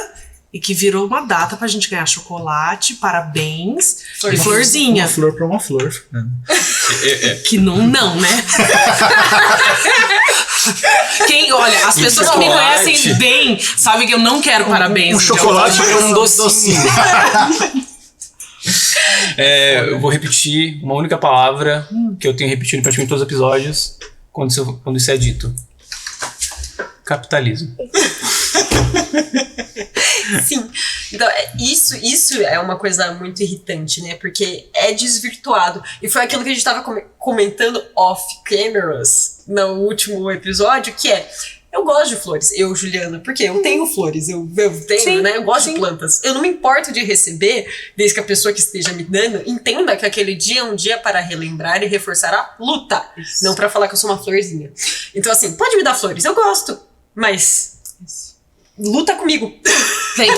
e que virou uma data pra gente ganhar chocolate, parabéns e florzinha. Uma flor pra uma flor. Né? Que não, né? Olha, as pessoas que me conhecem bem sabem que eu não quero parabéns. Um chocolate é um docinho. Eu vou repetir uma única palavra que eu tenho repetido em praticamente todos os episódios quando isso é dito. Capitalismo. Sim. Então, isso é uma coisa muito irritante, né? Porque é desvirtuado. E foi aquilo que a gente tava comentando off cameras no último episódio, que é... Eu gosto de flores, Juliana, porque eu tenho flores, eu tenho, Sim, né? Eu gosto sim. de plantas. Eu não me importo de receber, desde que a pessoa que esteja me dando entenda que aquele dia é um dia para relembrar e reforçar a luta, não para falar que eu sou uma florzinha. Então, assim, pode me dar flores, eu gosto, mas luta comigo. Vem.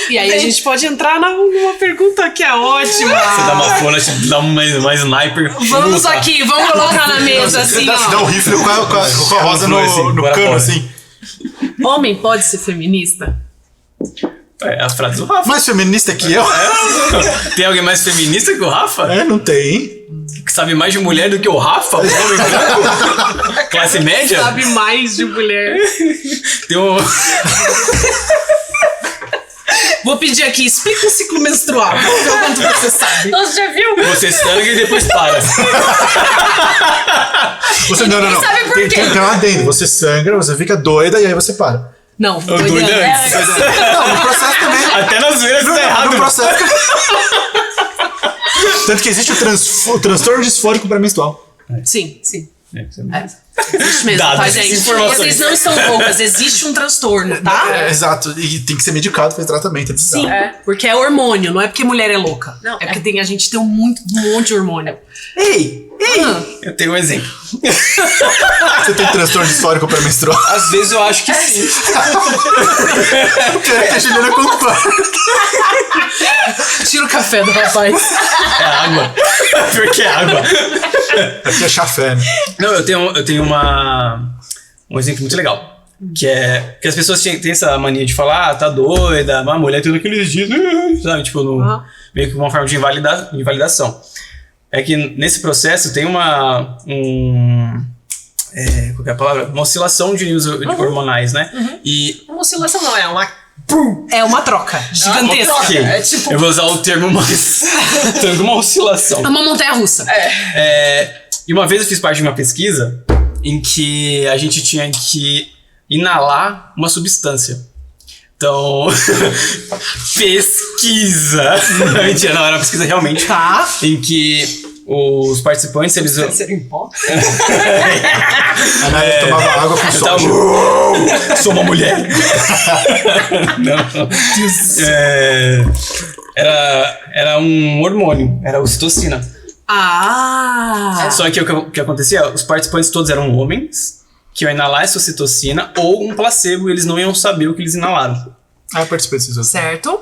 E aí a gente pode entrar numa pergunta que é ótima. Você dá uma flor, você dá uma sniper. Vamos aqui, vamos colocar na mesa assim, Você dá um ó. rifle com a rosa no bora cano, fora. assim. Homem pode ser feminista? É as frases do Rafa. Mais feminista que eu? Tem alguém mais feminista que o Rafa? É, não tem. Que sabe mais de mulher do que o Rafa? O homem branco? Classe média? Sabe mais de mulher. Tem um... Vou pedir aqui, explica o ciclo menstrual. Vamos ver o quanto você sabe. Nossa, já viu? Você sangra e depois para. Você, não. sabe por Tem quê? um adendo. Você sangra, você fica doida e aí você para. Não, O doido doida. é antes. Não, no processo também. Até nas zoeiras tá No errado. processo. Tanto que existe o transtorno disfórico pré-menstrual. Sim. Sim. Existe mesmo, Dadas, tá, gente? informações. Vocês não estão loucas, existe um transtorno, tá? É, exato. E tem que ser medicado, fazer tratamento. É bizarro. Sim, É. porque é hormônio, não é porque mulher é louca. Não, é porque a gente tem um monte de hormônio. Ei! Eu tenho um exemplo. Você tem transtorno disfórico pré-menstrual? Às vezes eu acho que sim. Eu quero que a Juliana compare. Tira o café do rapaz. É água. Porque é água. Aqui é chafé, né? Não, eu tenho um exemplo muito legal. Que é que as pessoas têm essa mania de falar, tá doida, a mulher tem aqueles dias, sabe? Tipo, meio que uma forma de invalidação. É que nesse processo tem qual que é a palavra? Uma oscilação de níveis hormonais, né? E Uma oscilação não, é uma... É uma troca gigantesca. ok, É tipo- eu vou usar o termo mais tanto uma oscilação. É uma montanha russa. E uma vez eu fiz parte de uma pesquisa em que a gente tinha que inalar uma substância. Então, pesquisa. Mentira, não, era uma pesquisa realmente. Tá. Em que os participantes, eles... Ser em pó? A Naya tomava água com Eu tava, soja. "Uou, sou uma mulher." Não. Era um hormônio, era a ocitocina. Ah! Só que o que acontecia? Os participantes todos eram homens que iam inalar essa ocitocina ou um placebo e eles não iam saber o que eles inalaram. Ah, eu participei desses outros. Certo.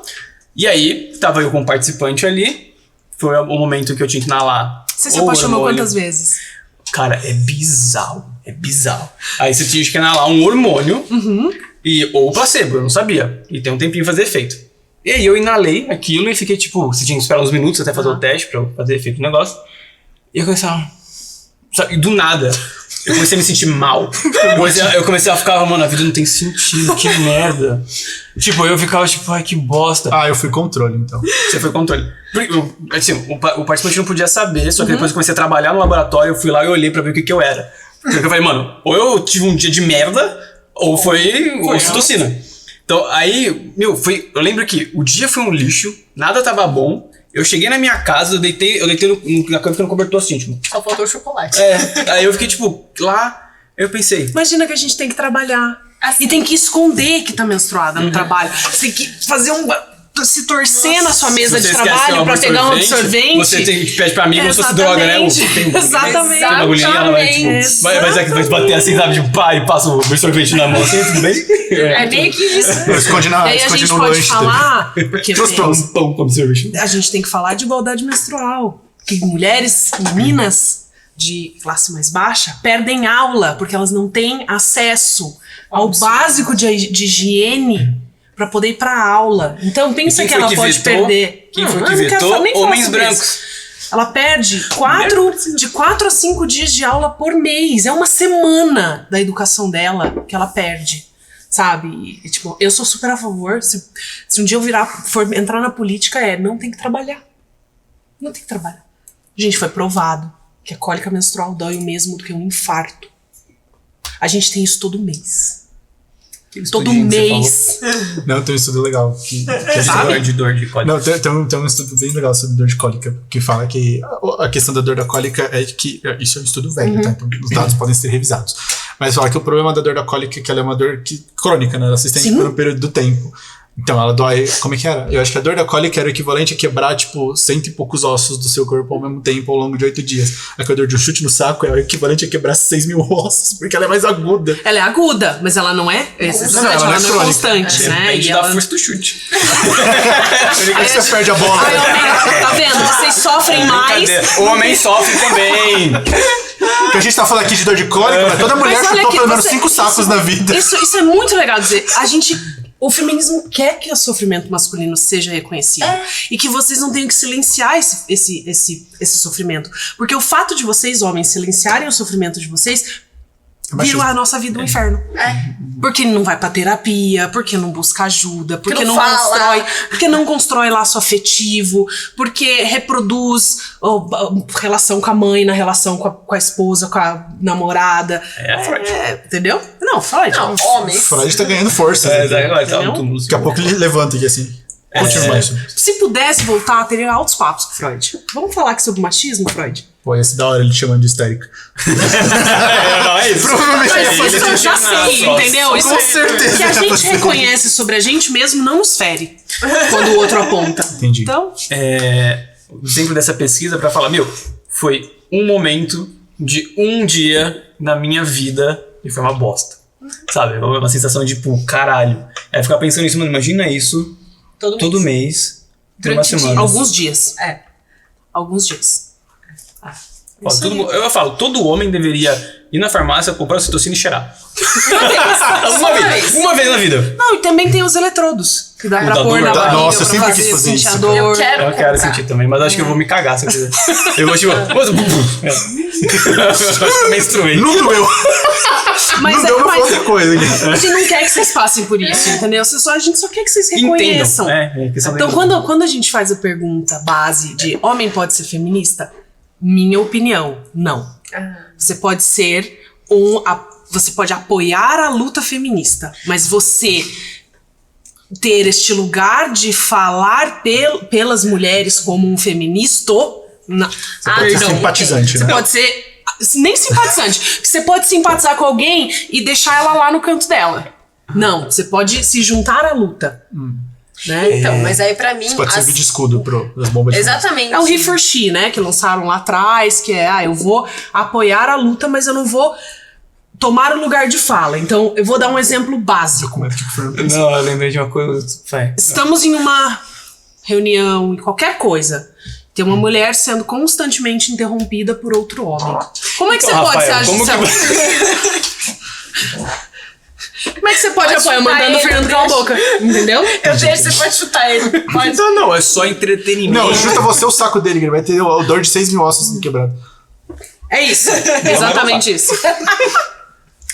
E aí, tava eu como participante ali, foi o momento que eu tinha que inalar. Você se ou apaixonou hormônio. quantas vezes? Cara, é bizarro. Aí você tinha que inalar um hormônio ou placebo, eu não sabia. E tem um tempinho pra fazer efeito. E aí eu inalei aquilo e fiquei tipo, você tinha que esperar uns minutos até fazer o teste pra eu fazer efeito no negócio. E eu comecei a... Sabe, do nada, eu comecei a me sentir mal. Eu comecei a ficar, mano, a vida não tem sentido, que merda. Tipo, eu ficava tipo, ai, que bosta. Ah, eu fui controle, então. Você foi controle. Assim, o participante não podia saber, só que depois eu comecei a trabalhar no laboratório, eu fui lá e olhei pra ver o que eu era. Porque eu falei, mano, ou eu tive um dia de merda, ou foi ocitocina. Então, aí, eu lembro que o dia foi um lixo, nada tava bom. Eu cheguei na minha casa, eu deitei na cama ficando cobertor assim, tipo. Só faltou o chocolate. Aí eu fiquei, tipo, lá, eu pensei. Imagina que a gente tem que trabalhar. Assim. E tem que esconder que tá menstruada no trabalho. Você tem que fazer se torcer na sua mesa de Você esquece trabalho pra pegar um absorvente. Você pede pra amigo, você se droga, né? Exatamente. Tem uma agulhinha, ela vai, tipo, vai bater assim, sabe, de pá, e passa o absorvente na mão, assim, tudo bem? É meio que isso. Eu escondi E aí a escondi gente no pode lanche. falar, porque Trouxe pra você. Um pão com absorvente. a gente tem que falar de igualdade menstrual. Que mulheres, meninas de classe mais baixa, perdem aula porque elas não têm acesso ao básico de higiene para poder ir pra aula. Então pensa Quem que foi ela que pode vetou? perder. Quem foi eu que não quero vetou? nem falar Homens sobre brancos. isso. Ela perde de 4 a 5 dias de aula por mês. É uma semana da educação dela que ela perde. Sabe? E, tipo, eu sou super a favor. Se um dia eu for entrar na política, não tem que trabalhar. Não tem que trabalhar. Gente, foi provado que a cólica menstrual dói o mesmo do que um infarto. A gente tem isso todo mês. todo estudinho que você mês. Não, tem um estudo legal. Que a gente De dor de cólica. Não, tem um estudo bem legal sobre dor de cólica, que fala que a questão da dor da cólica é que. Isso é um estudo velho, tá? Então os dados podem ser revisados. Mas fala que o problema da dor da cólica é que ela é uma dor crônica, né? Ela se estende por um período do tempo. Então ela dói. Como é que era? Eu acho que a dor da cólica era o equivalente a quebrar, tipo, 100 e poucos ossos do seu corpo ao mesmo tempo, ao longo de 8 dias. A dor de um chute no saco é o equivalente a quebrar 6.000 ossos, porque ela é mais aguda. Ela é aguda, mas ela não é. Ela não é constante, né? Depende E da ela... força do chute. Aí você perde a bola. Ai, homem, tá vendo? Vocês sofrem mais. O homem sofre também. Porque a gente tá falando aqui de dor de cólica, mas toda mulher Mas olha chutou que pelo menos você- 5 sacos na vida. Isso é muito legal dizer. O feminismo quer que o sofrimento masculino seja reconhecido. E que vocês não tenham que silenciar esse sofrimento. Porque o fato de vocês, homens, silenciarem o sofrimento de vocês, vira a nossa vida um inferno. Porque não vai pra terapia, porque não busca ajuda, porque não não fala. constrói, porque não constrói laço afetivo, porque reproduz relação com a mãe, na relação com a esposa, com a namorada. Freud. Entendeu? Não, Freud. Não, homens. Freud tá ganhando força. Né? Daqui a pouco ele levanta aqui assim. Continua mais. Se pudesse voltar, teria altos papos com Freud. Vamos falar aqui sobre machismo, Freud? Pô, ia ser da hora ele te chamando de histérica. Não, é isso. Provavelmente Mas isso eu já sei, entendeu? Isso Com certeza. que a gente reconhece sobre a gente mesmo não nos fere quando o outro aponta. Entendi. Então, O exemplo dessa pesquisa pra falar, foi um momento de um dia na minha vida e foi uma bosta. Sabe? Uma sensação de, tipo, caralho. Aí ficar pensando nisso, mano, imagina isso todo mês, por uma Durante semana. alguns dias. É. Alguns dias. Ó, eu falo, todo homem deveria ir na farmácia, comprar ocitocina e cheirar. Uma vez na vida. Não, e também tem os eletrodos. Que dá pra pôr na barriga, Nossa, eu pra sempre quis fazer sentir isso, a cara. dor. Eu quero sentir também, mas acho que eu vou me cagar se eu fizer. Eu vou, tipo... Eu menstruei. Não doeu. Mas, Não deu pra mas outra coisa aqui. a gente não quer que vocês passem por isso, entendeu? A gente só quer que vocês reconheçam. Entendam. Então, quando a gente faz a pergunta base de homem pode ser feminista, minha opinião, não. Você pode ser você pode apoiar a luta feminista, mas você ter este lugar de falar pelas mulheres como um feminista, não. Você pode ser simpatizante, Você né? pode ser nem simpatizante. Você pode simpatizar com alguém e deixar ela lá no canto dela. Não, você pode se juntar à luta. Né? Então, mas aí pra mim... Você pode servir de escudo das bombas de fumaça. Exatamente. É o He for She, né? Que lançaram lá atrás, que é, eu vou apoiar a luta, mas eu não vou tomar o lugar de fala. Então, eu vou dar um exemplo básico. Como é que o Fernando pensa? Não, eu lembrei de uma coisa. Estamos em uma reunião, em qualquer coisa. Tem uma mulher sendo constantemente interrompida por outro homem. Como é que você pode se agir? Como é que você pode apoiar? Mandando o Fernando calar a boca. Entendeu? Eu deixo, você pode chutar ele. Pode. Não, é só entretenimento. Não, chuta você o saco dele, que ele vai ter o dor de 6.000 ossos sendo quebrado. É isso. Exatamente isso.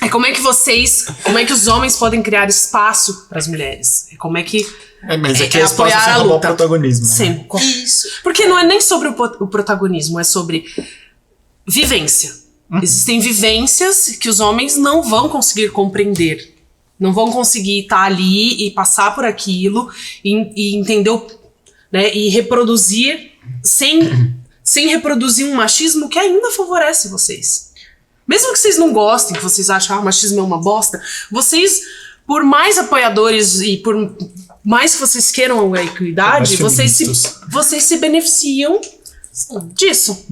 É como é que os homens podem criar espaço para as mulheres? Como é que Mas aqui a resposta é apoiar a roubar o luta. protagonismo. Né? Sim. Isso. Porque não é nem sobre o protagonismo, é sobre vivência. Existem vivências que os homens não vão conseguir compreender. Não vão conseguir estar ali e passar por aquilo e entender, né, e reproduzir sem reproduzir um machismo que ainda favorece vocês. Mesmo que vocês não gostem, que vocês acham que o machismo é uma bosta, vocês, por mais apoiadores e por mais que vocês queiram a equidade, vocês se beneficiam disso.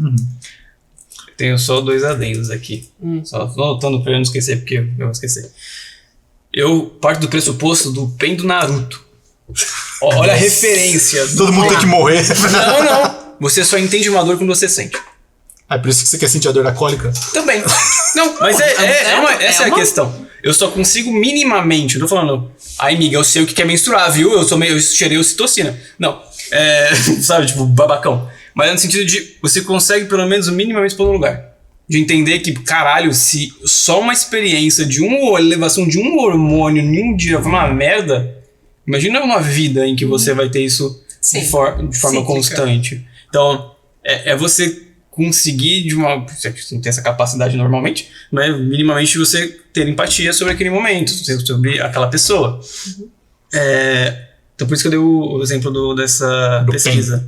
Tenho só 2 adendos aqui. Só tô anotando pra eu não esquecer, porque eu vou esquecer. Eu parto do pressuposto do Pen do Naruto. Olha a referência. Todo mundo tem que morrer. Não. Você só entende uma dor quando você sente. É por isso que você quer sentir a dor da cólica? Também. Não, mas essa é a questão. Eu só consigo minimamente, eu tô falando, ai, amiga, eu sei o que é menstruar, viu? Eu cheirei ocitocina. Não. Sabe, tipo, babacão. Mas é no sentido de você consegue pelo menos minimamente pôr no lugar. De entender que, caralho, se só uma experiência de uma elevação de um hormônio em um dia foi uma merda, imagina uma vida em que você vai ter isso de forma constante. Então, é você conseguir você tem essa capacidade normalmente, mas minimamente você ter empatia sobre aquele momento, sobre aquela pessoa. Então por isso que eu dei o exemplo dessa pesquisa.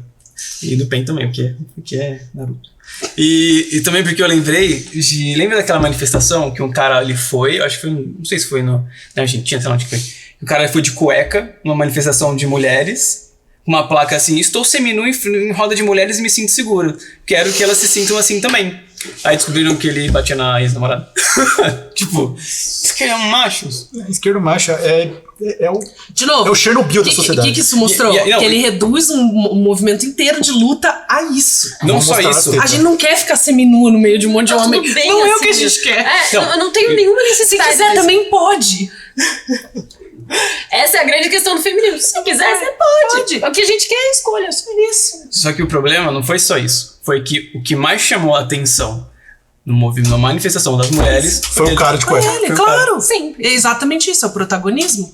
E do PEN também, porque é Naruto. E também porque eu lembrei lembra daquela manifestação que um cara ele foi, acho que foi, não sei se foi na Argentina, sei lá onde foi. O cara foi de cueca numa manifestação de mulheres, com uma placa assim: estou seminu em roda de mulheres e me sinto seguro. Quero que elas se sintam assim também. Aí descobriram que ele batia na ex-namorada. Tipo, esquerda machos. Esquerdo macho De novo, é o Chernobyl da o sociedade. que isso mostrou? Não, que ele reduz um movimento inteiro de luta a isso. Não Vamos só mostrar isso. as A gente não quer ficar seminua no meio de um monte de homem. Tudo bem, Não é o assim, que a gente quer. eu não tenho nenhuma Se necessidade quiser, disso. também pode. Essa é a grande questão do feminismo. Se quiser, você pode. O que a gente quer é escolha, só isso. Só que o problema não foi só isso. Foi que o que mais chamou a atenção no movimento, na manifestação das mulheres Foi o cara de cueca. Ele, claro. Sim. É exatamente isso, é o protagonismo.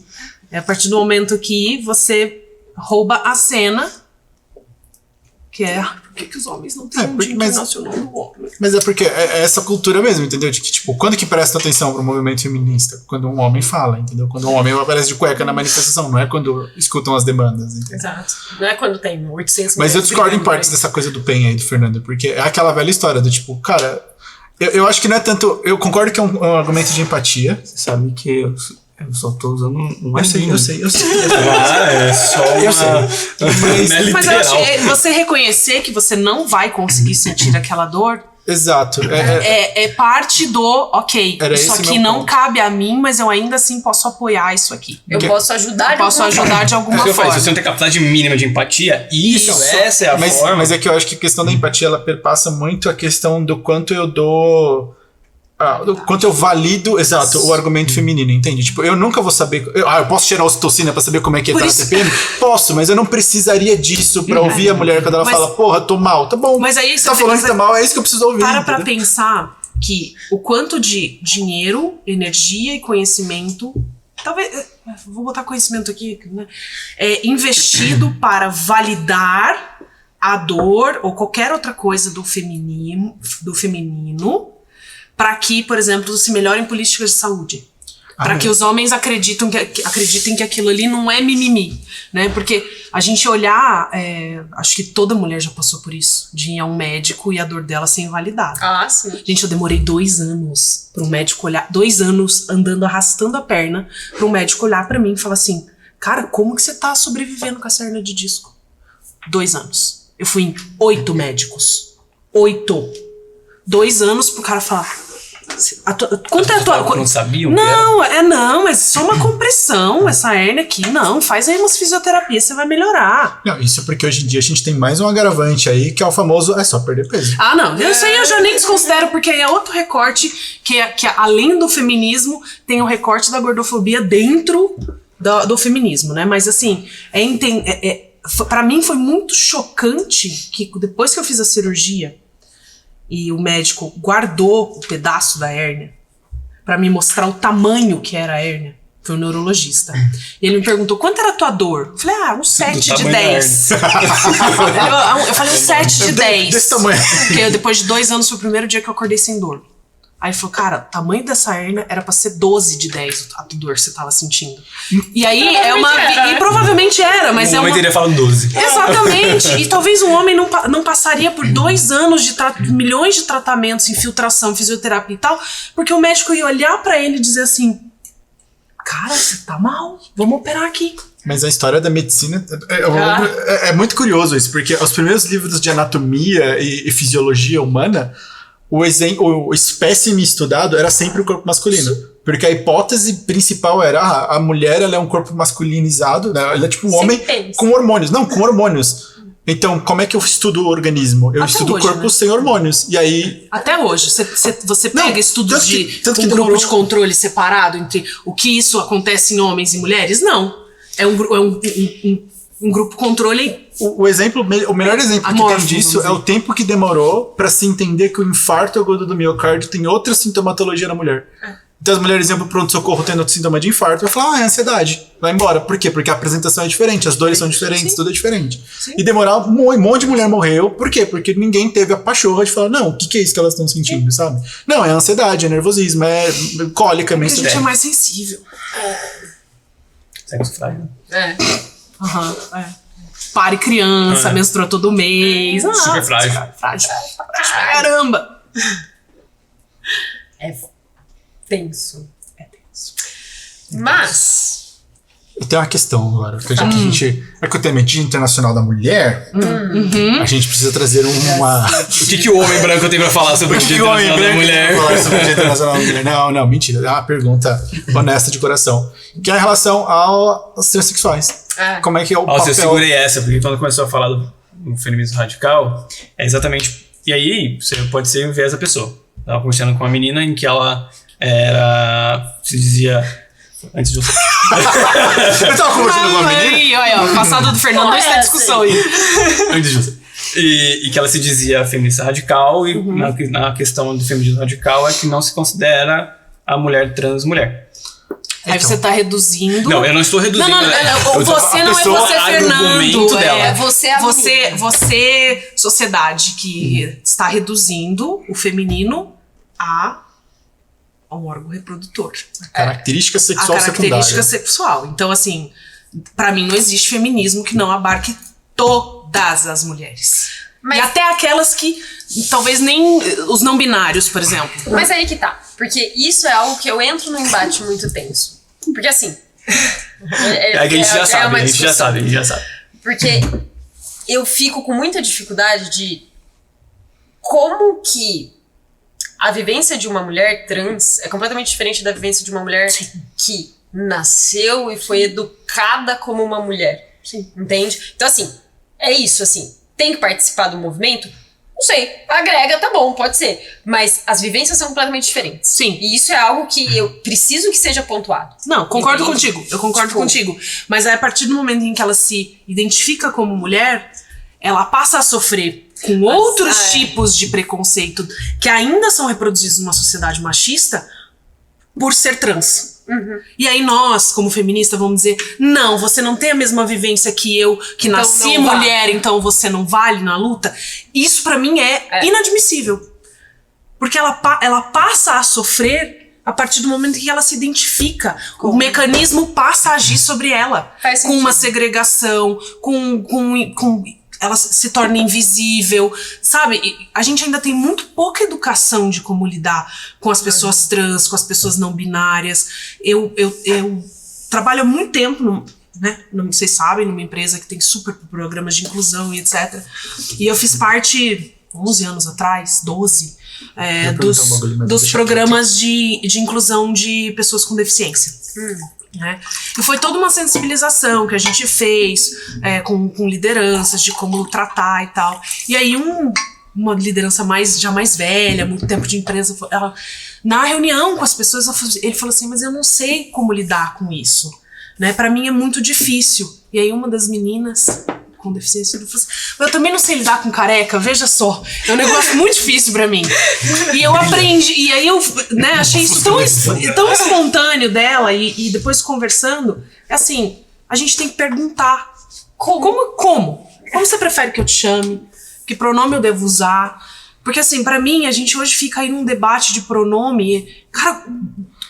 É a partir do momento que você rouba a cena, que é por que os homens não têm um dia internacional do homem? Mas é porque é essa cultura mesmo, entendeu? De que, tipo, quando que presta atenção pro movimento feminista? Quando um homem fala, entendeu? Quando um homem aparece de cueca na manifestação, não é quando escutam as demandas, entendeu? Exato. Não é quando tem 800 Mas eu mulheres discordo em brigando partes por aí. dessa coisa do PEN aí, do Fernando, porque é aquela velha história do tipo, cara, eu acho que não é tanto. Eu concordo que é um argumento de empatia. Você sabe que eu só tô usando um Eu sei. É só Eu sei. Não é Mas eu acho literal. que você reconhecer que você não vai conseguir sentir aquela dor Exato. é parte do, ok, Era isso esse aqui meu não ponto. cabe a mim, mas eu ainda assim posso apoiar isso aqui. Eu posso ajudar Eu posso ajudar de É alguma isso que eu falei, forma. se você não tem capacidade mínima de empatia, essa é a forma. Mas é que eu acho que a questão da empatia ela perpassa muito a questão do quanto eu dou. Do quanto eu valido, exato, o argumento feminino, entende? Tipo, eu nunca vou saber. Eu posso cheirar ocitocina pra saber como é que Por tá isso- na TPM? Posso, mas eu não precisaria disso pra ouvir a mulher quando ela Mas- fala, porra, tô mal. Tá bom. Mas aí você tá falando pensa- que tá mal, é isso que eu preciso ouvir. Para pra entendeu? pensar que o quanto de dinheiro, energia e conhecimento, talvez, vou botar conhecimento aqui, né? É investido para validar a dor ou qualquer outra coisa do feminino para que, por exemplo, se melhorem políticas de saúde. Para que os homens acreditem que aquilo ali não é mimimi, né? Porque a gente olhar, acho que toda mulher já passou por isso, de ir a um médico e a dor dela ser invalidada. Ah, sim. Gente, eu demorei 2 anos para um médico olhar, 2 anos andando, arrastando a perna, para um médico olhar para mim e falar assim, cara, como que você tá sobrevivendo com essa hernia de disco? 2 anos. Eu fui em 8 médicos. 8. 2 anos pro cara falar... Quanto é a tua... Não sabiam? Não, mas só uma compressão, essa hérnia aqui. Não, faz aí umas fisioterapias, você vai melhorar. Não, isso é porque hoje em dia a gente tem mais um agravante aí, que é o famoso, é só perder peso. Ah, não, isso aí eu já nem desconsidero, porque é outro recorte que além do feminismo, tem o recorte da gordofobia dentro do feminismo, né? Mas assim, pra mim foi muito chocante que depois que eu fiz a cirurgia e o médico guardou o pedaço da hérnia pra me mostrar o tamanho que era a hérnia, foi um neurologista. E ele me perguntou, quanto era a tua dor? Eu falei, uns 7 de tamanho da 10. Eu falei, uns 7 de 10. Desse tamanho. Porque depois de 2 anos foi o primeiro dia que eu acordei sem dor. Aí ele falou, cara, o tamanho dessa hérnia era pra ser 12 de 10 a dor que você tava sentindo. E aí e provavelmente era, mas O é homem uma... teria falado 12. Exatamente. E talvez um homem não passaria por 2 anos de milhões de tratamentos, infiltração, fisioterapia e tal, porque o médico ia olhar pra ele e dizer assim, cara, você tá mal, vamos operar aqui. Mas a história da medicina é muito curioso isso, porque os primeiros livros de anatomia e fisiologia humana, o espécime estudado era sempre o corpo masculino. Porque a hipótese principal era, a mulher ela é um corpo masculinizado, né? Ela é tipo um homem com hormônios. Não, com hormônios. Então, como é que eu estudo o organismo? Eu Até estudo hoje, o corpo né? sem hormônios. E aí... Até hoje, você Não, pega estudos tanto de que um grupo demorou- de controle separado entre o que isso acontece em homens e mulheres? Não. É um grupo controle. O melhor exemplo que Amorfo, tem disso vamos é o dizer. tempo que demorou pra se entender que o infarto agudo do miocárdio tem outra sintomatologia na mulher. Então as mulheres iam pro pronto-socorro tendo sintoma de infarto, vai falar, é ansiedade, vai embora. Por quê? Porque a apresentação é diferente, as dores são diferentes, tudo é diferente. Sim. E demorar, um monte de mulher morreu, por quê? Porque ninguém teve a pachorra de falar, não, o que é isso que elas estão sentindo, sabe? Não, é ansiedade, é nervosismo, é cólica, Porque a gente é menstruação. mais sensível. Sexo frágil. Aham, Pare criança, menstrua todo mês. Super frágil. Frágil. Caramba! É tenso. Mas... Eu tenho uma questão agora, porque já que a gente... É que o tema é Dia Internacional da Mulher, a gente precisa trazer uma... O que o homem branco tem pra falar sobre o Dia O homem Internacional da branco Mulher? vai falar sobre o Dia Internacional da Mulher. Não, mentira. É uma pergunta honesta de coração. Que é em relação aos transexuais. Como é que é o Nossa, eu papel... segurei essa, porque quando começou a falar do feminismo radical, é exatamente... E aí, você pode ser o viés da pessoa. Eu tava conversando com uma menina em que ela era... Se dizia... Antes de eu... Eu tava conversando com uma menina... Aí, olha, o passado do Fernando está em discussão aí. Antes de você. E que ela se dizia feminista radical, e na questão do feminismo radical é que não se considera a mulher trans mulher. Aí você tá reduzindo. Não, eu não estou reduzindo. Não. Você não é você, Fernando. Dela. Você é a Você, sociedade, que está reduzindo o feminino a um órgão reprodutor. Característica A sexual característica secundária. sexual. Então, assim, pra mim não existe feminismo que não abarque todas as mulheres. Mas- E até aquelas que talvez nem os não binários, por exemplo. Mas aí que tá. Porque isso é algo que eu entro num embate muito tenso. Porque assim... É que a gente já sabe, uma a gente já discussão. sabe, a gente já sabe. Porque eu fico com muita dificuldade de como que a vivência de uma mulher trans é completamente diferente da vivência de uma mulher que nasceu e foi educada como uma mulher. Sim. Entende? Então, assim, é isso, assim. Tem que participar do movimento? Não sei. Agrega, tá bom, pode ser. Mas as vivências são completamente diferentes. Sim. E isso é algo que eu preciso que seja pontuado. Não, concordo Entende? contigo. Eu concordo Tipo- contigo. Mas aí, a partir do momento em que ela se identifica como mulher, ela passa a sofrer com outros tipos de preconceito que ainda são reproduzidos numa sociedade machista por ser trans. E aí nós, como feministas, vamos dizer, não, você não tem a mesma vivência que eu, que Então nasci não vale. mulher, então você não vale na luta. Isso pra mim é inadmissível. Porque ela passa a sofrer a partir do momento em que ela se identifica. O mecanismo passa a agir sobre ela. Faz Com uma sentido. segregação, com ela se torna invisível, sabe? E a gente ainda tem muito pouca educação de como lidar com as pessoas trans, com as pessoas não binárias. Eu trabalho há muito tempo, né? Não, vocês sabem, numa empresa que tem super programas de inclusão e etc. E eu fiz parte, 11 anos atrás, 12, perguntar um bagulho, mas dos deixa programas de inclusão de pessoas com deficiência. Né? E foi toda uma sensibilização que a gente fez com lideranças de como tratar e tal. E aí uma liderança já mais velha, muito tempo de empresa, ela, na reunião com as pessoas, ele falou assim, mas eu não sei como lidar com isso. Né? Pra mim é muito difícil. E aí uma das meninas com deficiência falou assim, eu também não sei lidar com careca, veja só. É um negócio muito difícil pra mim. E eu aprendi, e aí eu achei isso tão espontâneo dela, e depois conversando, é assim, a gente tem que perguntar. Como você prefere que eu te chame? Que pronome eu devo usar? Porque assim, pra mim, a gente hoje fica aí num debate de pronome, cara,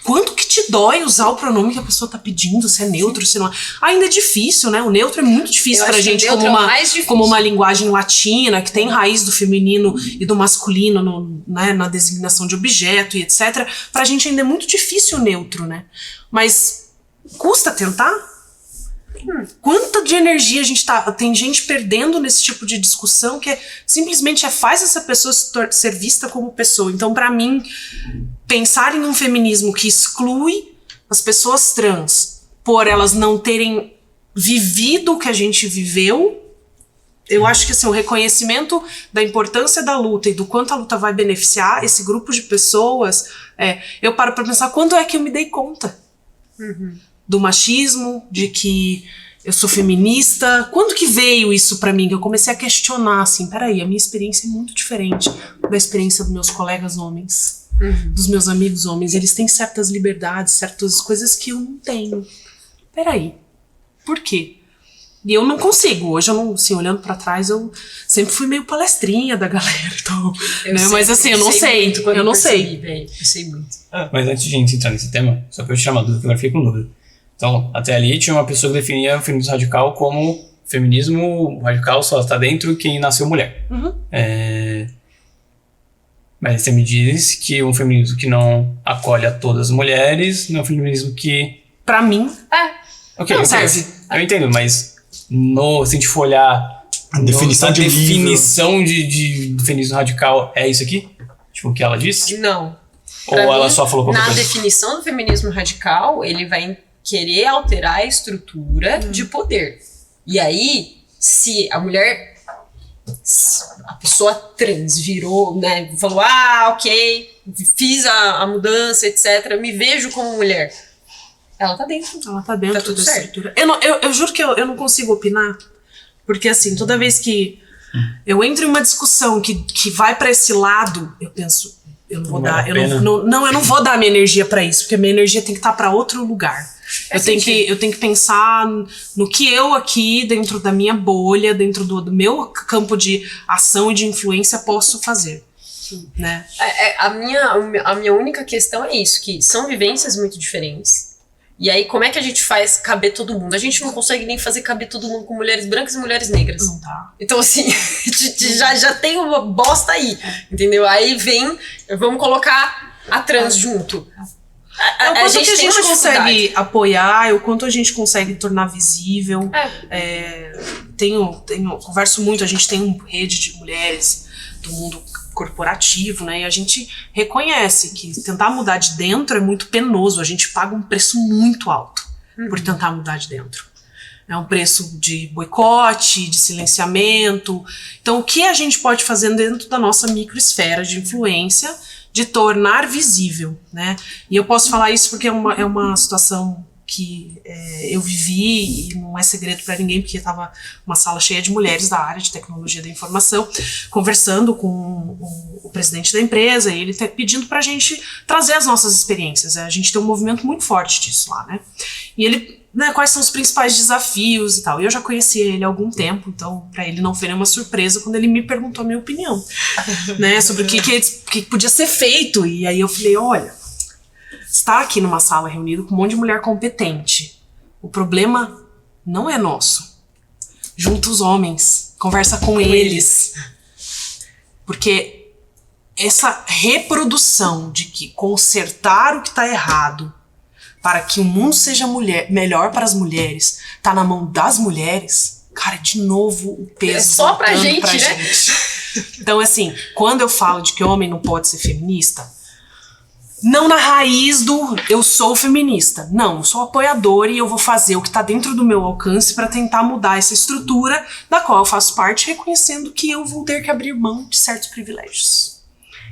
quanto que te dói usar o pronome que a pessoa tá pedindo, se é neutro, se não é. Ainda é difícil, né? O neutro é muito difícil Eu pra acho que o gente, neutro é o mais difícil. como uma linguagem latina, que tem raiz do feminino e do masculino na designação de objeto e etc. Pra gente ainda é muito difícil o neutro, né? Mas custa tentar? Quanta de energia a gente tem gente perdendo nesse tipo de discussão que simplesmente faz essa pessoa ser vista como pessoa. Então, pra mim, pensar em um feminismo que exclui as pessoas trans por elas não terem vivido o que a gente viveu, eu acho que assim, o reconhecimento da importância da luta e do quanto a luta vai beneficiar esse grupo de pessoas, eu paro pra pensar quando é que eu me dei conta do machismo, de que eu sou feminista. Quando que veio isso pra mim? Que eu comecei a questionar, assim, peraí, a minha experiência é muito diferente da experiência dos meus colegas homens. dos meus amigos homens. Eles têm certas liberdades, certas coisas que eu não tenho. Peraí, por quê? E eu não consigo. Hoje, eu não, assim, olhando pra trás, eu sempre fui meio palestrinha da galera. Então, né? Mas assim, eu não sei. Eu não sei. Eu sei muito. Mas antes de a gente entrar nesse tema, só pra eu tirar uma dúvida, que agora fiquei com dúvida. Então, até ali tinha uma pessoa que definia o feminismo radical como feminismo radical só está dentro quem nasceu mulher. Mas você me diz que um feminismo que não acolhe a todas as mulheres não é um feminismo que... Pra mim, Ok, não serve. Eu entendo, mas se a gente for olhar A definição a de definição de feminismo radical é isso aqui? Tipo, o que ela disse? Não. Ou Pra ela mim, só falou qualquer na coisa? definição do feminismo radical, ele vai querer alterar a estrutura de poder. E aí, se a mulher, a pessoa trans virou, né, falou, ok, fiz a mudança, etc, me vejo como mulher. Ela tá dentro. Ela tá dentro Tá tudo da certo. estrutura. Eu juro que eu não consigo opinar. Porque assim, toda vez que eu entro em uma discussão que vai pra esse lado, eu penso, eu não vou Não dar. vale a pena. Eu não vou dar minha energia pra isso, porque a minha energia tem que estar pra outro lugar. Eu tenho que pensar no que eu aqui, dentro da minha bolha, dentro do meu campo de ação e de influência, posso fazer. Né? A minha única questão é isso, que são vivências muito diferentes. E aí, como é que a gente faz caber todo mundo? A gente não consegue nem fazer caber todo mundo com mulheres brancas e mulheres negras. Não dá. Então, assim, já tem uma bosta aí, entendeu? Aí vem, vamos colocar a trans junto. É o quanto que a tem gente uma dificuldade. consegue apoiar, é o quanto a gente consegue tornar visível. Converso muito, a gente tem uma rede de mulheres do mundo corporativo, né? E a gente reconhece que tentar mudar de dentro é muito penoso. A gente paga um preço muito alto por tentar mudar de dentro. É um preço de boicote, de silenciamento. Então, o que a gente pode fazer dentro da nossa microesfera de influência de tornar visível, né? E eu posso falar isso porque é uma situação que eu vivi e não é segredo para ninguém, porque estava uma sala cheia de mulheres da área de tecnologia da informação, conversando com o presidente da empresa, e ele pedindo para a gente trazer as nossas experiências. A gente tem um movimento muito forte disso lá, né? E ele, né, quais são os principais desafios e tal. E eu já conhecia ele há algum tempo, então para ele não foi nenhuma surpresa quando ele me perguntou a minha opinião, né, sobre o que podia ser feito. E aí eu falei, olha, está aqui numa sala reunido com um monte de mulher competente. O problema não é nosso. Junta os homens, conversa com eles. Porque essa reprodução de que consertar o que está errado para que o mundo seja melhor para as mulheres tá na mão das mulheres, cara, de novo o peso É só pra voltando gente, pra né? gente. Então, assim, quando eu falo de que homem não pode ser feminista, não na raiz do eu sou feminista. Não, eu sou apoiadora e eu vou fazer o que tá dentro do meu alcance para tentar mudar essa estrutura da qual eu faço parte, reconhecendo que eu vou ter que abrir mão de certos privilégios.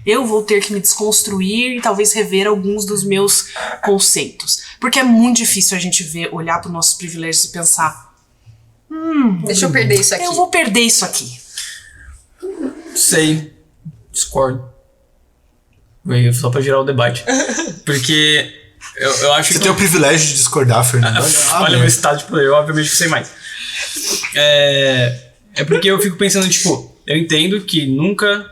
Eu vou ter que me desconstruir e talvez rever alguns dos meus conceitos. Porque é muito difícil a gente olhar para os nossos privilégios e pensar, deixa eu perder isso aqui. eu vou perder isso aqui. Sei. Discordo. Veio só pra gerar o debate. Porque eu acho Você que... tem o privilégio de discordar, Fernando. Olha o meu estado de poder, eu obviamente que sei mais. É porque eu fico pensando, tipo, eu entendo que nunca...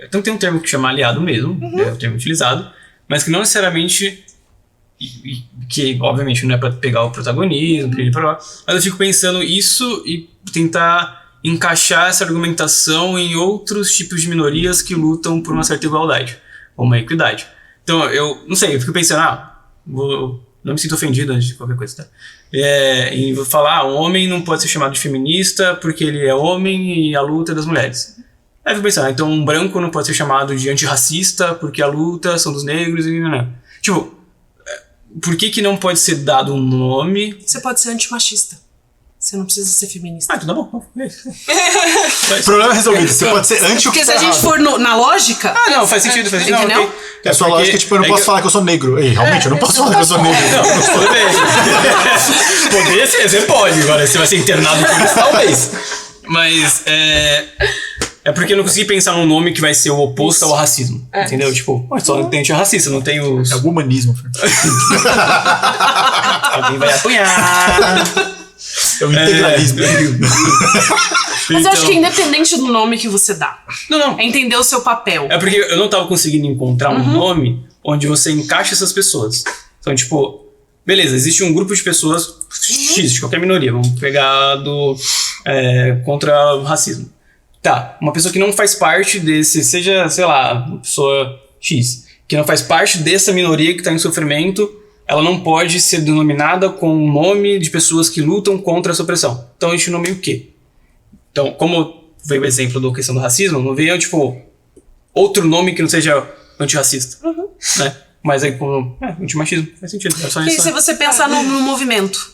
Então tem um termo que chama aliado mesmo, é o termo utilizado, mas que não necessariamente... que obviamente não é pra pegar o protagonismo, mas eu fico pensando isso e tentar encaixar essa argumentação em outros tipos de minorias que lutam por uma certa igualdade, ou uma equidade. Então eu não sei, eu fico pensando, não me sinto ofendido antes de qualquer coisa, tá? E vou falar, um homem não pode ser chamado de feminista porque ele é homem e a luta é das mulheres. Aí eu fico pensando, então um branco não pode ser chamado de antirracista porque a luta são dos negros e não. Tipo, por que não pode ser dado um nome? Você pode ser antimachista. Você não precisa ser feminista. Então tá bom. Problema resolvido. Você pode ser anti o que Porque se tá a gente errado. for na lógica... Não, faz sentido. Entendeu? Não, okay. É sua lógica, tipo, eu não posso falar que eu sou negro. Ei, realmente, eu não posso falar que eu sou negro. Não, tudo bem. Poder ser, você pode. Agora, você vai ser internado por isso, talvez. Mas, É porque eu não consegui pensar num nome que vai ser o oposto ao racismo. Entendeu? Tipo, só tem antirracista, não tem os... É o humanismo, Fernando. Alguém vai apanhar. É o integralismo. Mas eu acho que independente do nome que você dá, Não. é entender o seu papel. É porque eu não tava conseguindo encontrar um nome onde você encaixa essas pessoas. Então, tipo, beleza, existe um grupo de pessoas X, de qualquer minoria, vamos pegar contra o racismo. Tá, uma pessoa que não faz parte desse, seja, sei lá, uma pessoa X, que não faz parte dessa minoria que tá em sofrimento, ela não pode ser denominada com o nome de pessoas que lutam contra essa opressão. Então a gente nomeia o quê? Então, como veio o exemplo da questão do racismo, não veio, tipo, outro nome que não seja antirracista, né? Mas aí, como antimachismo, faz sentido. É só E isso. se você pensar no movimento,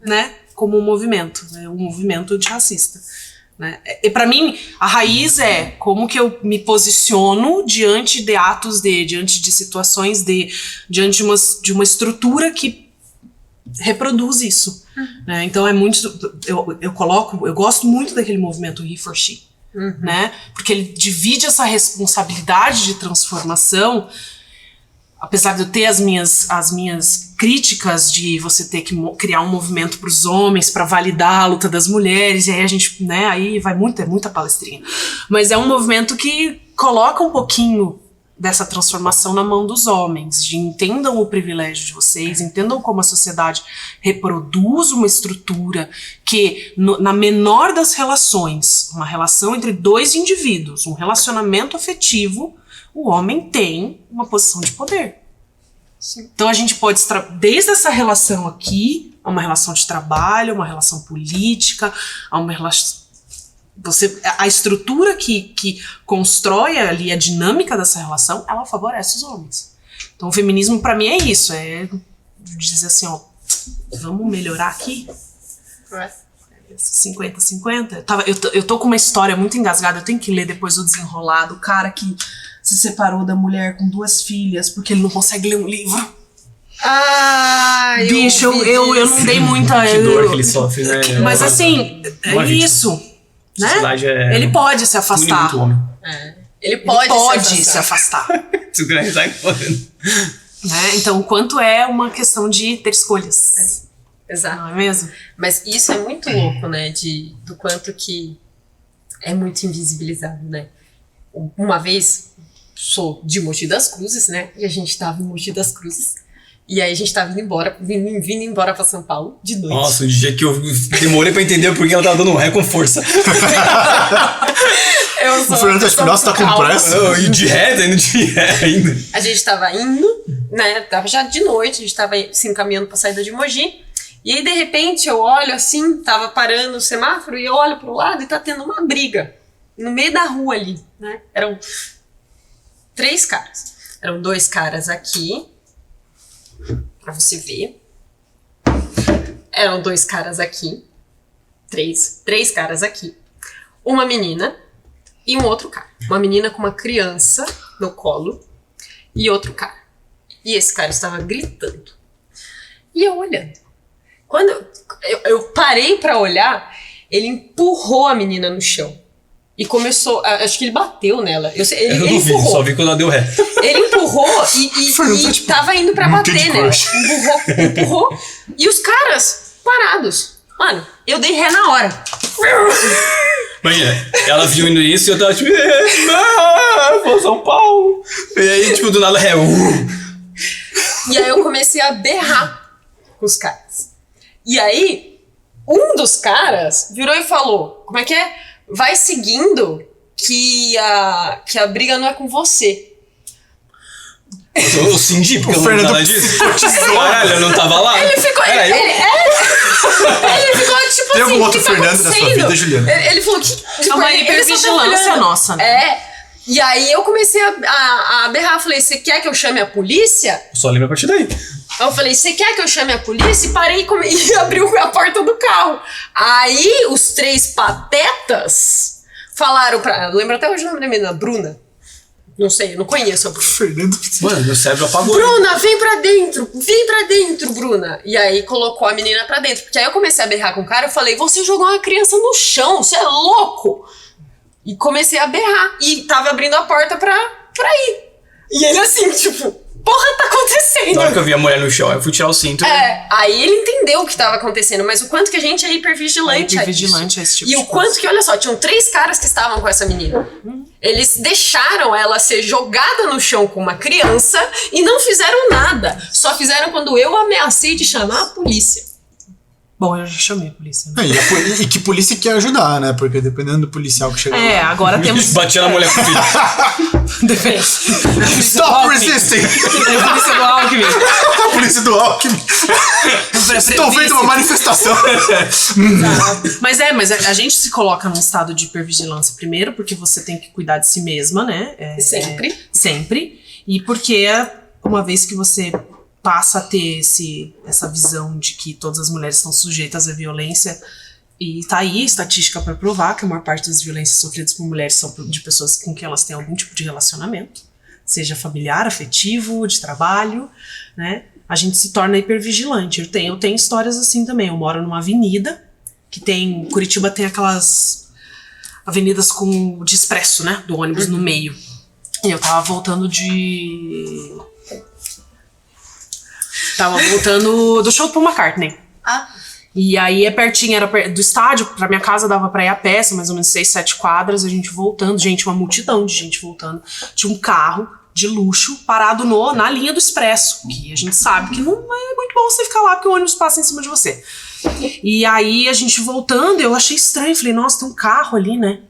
né? Como um movimento, né? Um movimento antirracista. Né? E pra mim, a raiz é como que eu me posiciono diante de atos diante de situações diante de uma estrutura que reproduz isso. Né? Então é muito. Eu gosto muito daquele movimento He for She. Né? Porque ele divide essa responsabilidade de transformação. Apesar de eu ter as minhas críticas de você ter que criar um movimento para os homens, para validar a luta das mulheres, e aí a gente, né, aí vai é muita palestrinha. Mas é um movimento que coloca um pouquinho dessa transformação na mão dos homens, de entendam o privilégio de vocês, entendam como a sociedade reproduz uma estrutura que, na menor das relações, uma relação entre dois indivíduos, um relacionamento afetivo, o homem tem uma posição de poder. Sim. Então a gente pode, desde essa relação aqui, a uma relação de trabalho, uma relação política, a uma relação... a estrutura que constrói ali a dinâmica dessa relação, ela favorece os homens. Então o feminismo pra mim é isso, é dizer assim, ó, vamos melhorar aqui? 50-50. Eu tô com uma história muito engasgada, eu tenho que ler depois o desenrolar do cara que se separou da mulher com 2 filhas porque ele não consegue ler um livro. Bicho, eu não dei muita... Que dor que ele sofre, né? Mas assim, é isso. Né? Ele pode se afastar. Muito homem. Ele pode se afastar. Né? Então, o quanto é uma questão de ter escolhas. Exato. Não é mesmo? Mas isso é muito louco, né? Do quanto que é muito invisibilizado, né? Uma vez, sou de Mogi das Cruzes, né? E a gente tava em Mogi das Cruzes. E aí a gente tava vindo embora pra São Paulo de noite. Nossa, o dia que eu demorei pra entender porque ela tava dando um ré com força. O Fernando tá tipo, nossa, tá com pressa. E de ré, tá indo de ré ainda. A gente tava indo, né? Tava já de noite, a gente tava se encaminhando pra saída de Mogi. E aí, de repente, eu olho assim, tava parando o semáforo, e eu olho pro lado e tá tendo uma briga. No meio da rua ali, né? Eram 3 caras. Eram 2 caras aqui, pra você ver. Eram 2 caras aqui. 3 caras aqui. Uma menina e um outro cara. Uma menina com uma criança no colo e outro cara. E esse cara estava gritando. E eu olhando. Quando eu parei pra olhar, ele empurrou a menina no chão. E começou... Acho que ele bateu nela. Ele empurrou. Só vi quando ela deu ré. Ele empurrou e tava indo pra bater nela. Empurrou. E os caras parados. Mano, eu dei ré na hora. Imagina, ela viu indo isso e eu tava tipo... Vou São Paulo. E aí, tipo, do nada ré. E aí eu comecei a berrar com os caras. E aí, um dos caras virou e falou, como é que é? Vai seguindo que a briga não é com você. Eu senti, porque eu não Fernando tava disso. Caralho, eu não tava lá. Ele ficou... Ele ficou tipo Tem assim, algum outro que tá Fernando na sua vida, Juliana? Ele falou que... Tipo, É uma ele só tá hipervigilância olhando. nossa, né? E aí eu comecei a berrar, falei, você quer que eu chame a polícia? Só lembra a partir daí. Eu falei, você quer que eu chame a polícia? E parei e abriu a porta do carro. Aí os 3 patetas falaram pra... Lembro até hoje o nome da menina, Bruna. Não sei, eu não conheço a Bruna. Fernando. Mano, meu cérebro apagou. Bruna, vem pra dentro, Bruna. E aí colocou a menina pra dentro. Porque aí eu comecei a berrar com o cara, eu falei, você jogou uma criança no chão, você é louco. E comecei a berrar. E tava abrindo a porta pra ir. E ele assim, tipo, porra, tá acontecendo? Na hora que eu vi a mulher no chão, eu fui tirar o cinto. Aí ele entendeu o que tava acontecendo, mas o quanto que a gente é hipervigilante. Hipervigilante a esse tipo e de o quanto que, olha só, tinham 3 caras que estavam com essa menina. Eles deixaram ela ser jogada no chão com uma criança e não fizeram nada. Só fizeram quando eu ameacei de chamar a polícia. Bom, eu já chamei a polícia. Né? E que polícia quer ajudar, né? Porque dependendo do policial que chega lá. Agora temos... Batia na mulher com o filho. Stop resisting! É a polícia do Alckmin. A polícia do Alckmin. Estou vendo uma manifestação. Mas a gente se coloca num estado de hipervigilância primeiro, porque você tem que cuidar de si mesma, né? Sempre. Sempre. E porque uma vez que você passa a ter essa visão de que todas as mulheres estão sujeitas à violência, e tá aí estatística para provar que a maior parte das violências sofridas por mulheres são de pessoas com quem elas têm algum tipo de relacionamento, seja familiar, afetivo, de trabalho, né? A gente se torna hipervigilante. Eu tenho histórias assim também. Eu moro numa avenida que Curitiba tem aquelas avenidas de expresso, né? Do ônibus no meio. E eu tava voltando do show do Paul McCartney. E aí é pertinho, era do estádio pra minha casa, dava pra ir a pé, mais ou menos 6, 7 quadras, a gente voltando, uma multidão de gente voltando. Tinha um carro de luxo parado na linha do expresso, que a gente sabe que não é muito bom você ficar lá porque o ônibus passa em cima de você. E aí a gente voltando, eu achei estranho, falei, nossa, tem um carro ali, né?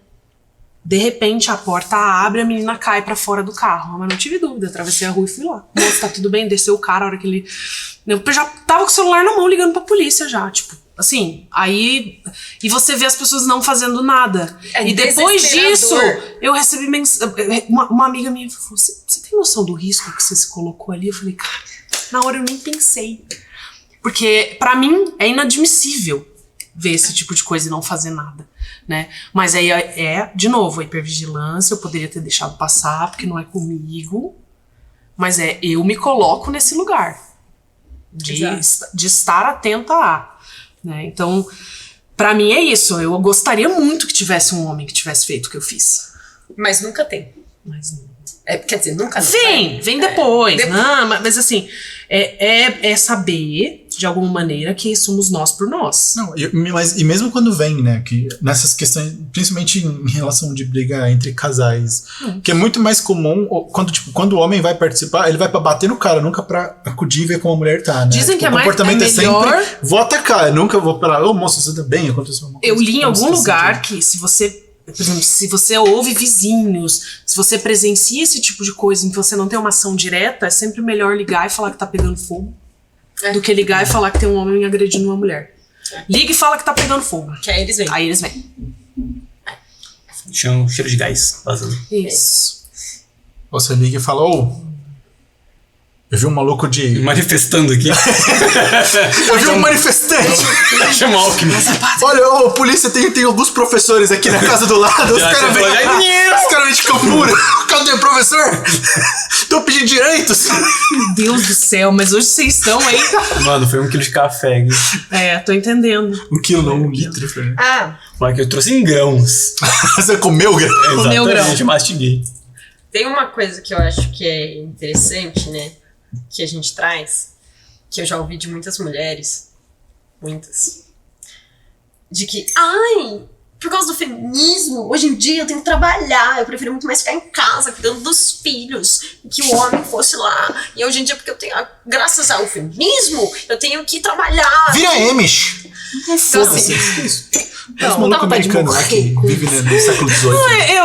De repente a porta abre, a menina cai pra fora do carro. Mas não tive dúvida, atravessei a rua e fui lá. Moço, tá tudo bem? Desceu o cara, a hora que ele... Eu já tava com o celular na mão ligando pra polícia já, tipo, assim, aí... E você vê as pessoas não fazendo nada. E depois disso, eu recebi uma amiga minha falou, você tem noção do risco que você se colocou ali? Eu falei, cara, na hora eu nem pensei. Porque pra mim é inadmissível ver esse tipo de coisa e não fazer nada, né? Mas aí de novo, a hipervigilância, eu poderia ter deixado passar, porque não é comigo, mas eu me coloco nesse lugar de estar atenta né? Então, pra mim é isso, eu gostaria muito que tivesse um homem que tivesse feito o que eu fiz. Mas nunca tem. Mas não. Quer dizer, nunca vem depois. Não, mas assim, é saber, de alguma maneira, que somos nós por nós. Não, e mesmo quando vem, né, que nessas questões, principalmente em relação de briga entre casais, que é muito mais comum, quando o homem vai participar, ele vai pra bater no cara, nunca pra acudir e ver como a mulher tá, né? Dizem que o comportamento é melhor... sempre, vou atacar, eu nunca vou pra lá, moça, você tá bem, aconteceu uma coisa. Eu li em algum lugar que se você... Por exemplo, se você ouve vizinhos, se você presencia esse tipo de coisa em que você não tem uma ação direta, é sempre melhor ligar e falar que tá pegando fogo do que ligar e falar que tem um homem agredindo uma mulher. Liga e fala que tá pegando fogo. Que aí eles vêm. Aí eles vêm. Cheiro de gás vazando. Isso. Você liga e fala, eu vi um maluco manifestando aqui. Eu vi um manifestante. Chama o Alckmin. Olha, polícia, tem alguns professores aqui na casa do lado. Os caras vêm de Camura. Cadê, professor? Tô pedindo direitos. Meu Deus do céu, mas hoje vocês estão aí. Mano, foi 1 quilo de café. Tô entendendo. 1 quilo, não, 1 litro. Mas que eu trouxe em grãos. Você comeu grão? Exatamente, mastiguei. Tem uma coisa que eu acho que é interessante, né? Que a gente traz, que eu já ouvi de muitas mulheres, de que, por causa do feminismo, hoje em dia eu tenho que trabalhar, eu prefiro muito mais ficar em casa cuidando dos filhos, que o homem fosse lá, e hoje em dia, porque eu tenho, graças ao feminismo, eu tenho que trabalhar. Vira Amish. Então, assim, Os malucos americanos lá que vivem no século XVIII.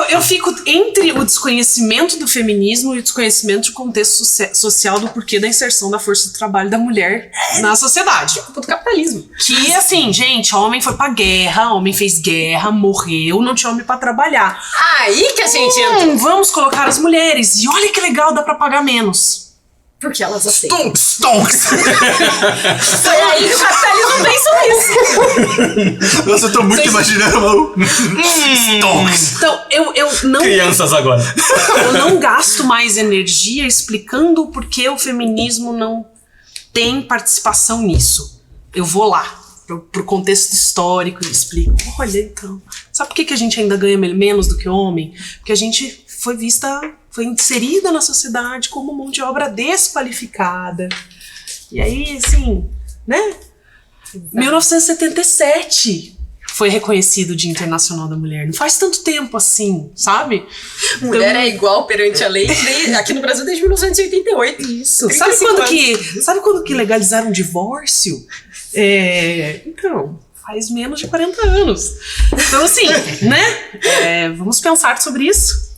Eu fico entre o desconhecimento do feminismo e o desconhecimento do contexto social do porquê da inserção da força de trabalho da mulher na sociedade. do capitalismo. Que, assim, gente, homem foi pra guerra, homem fez guerra, morreu, não tinha homem pra trabalhar. Aí que a gente entra. Vamos colocar as mulheres. E olha que legal, dá pra pagar menos. Porque elas aceitam. Stonks! Foi aí que o capitalismo pensou isso. Nossa, eu tô muito imaginando, maluco. Stonks! Então, eu não... Crianças agora. Eu não gasto mais energia explicando por que o feminismo não tem participação nisso. Eu vou lá. pro contexto histórico e explico. Olha, então, sabe por que a gente ainda ganha menos do que homem? Porque a gente foi inserida na sociedade como mão de obra desqualificada. E aí, assim, né? 1977 foi reconhecido o Dia Internacional da Mulher. Não faz tanto tempo assim, sabe? Mulher Então, é igual perante a lei aqui no Brasil desde 1988. isso. 35 Sabe quando que legalizaram o divórcio? Então, faz menos de 40 anos. Então, assim, né? Vamos pensar sobre isso.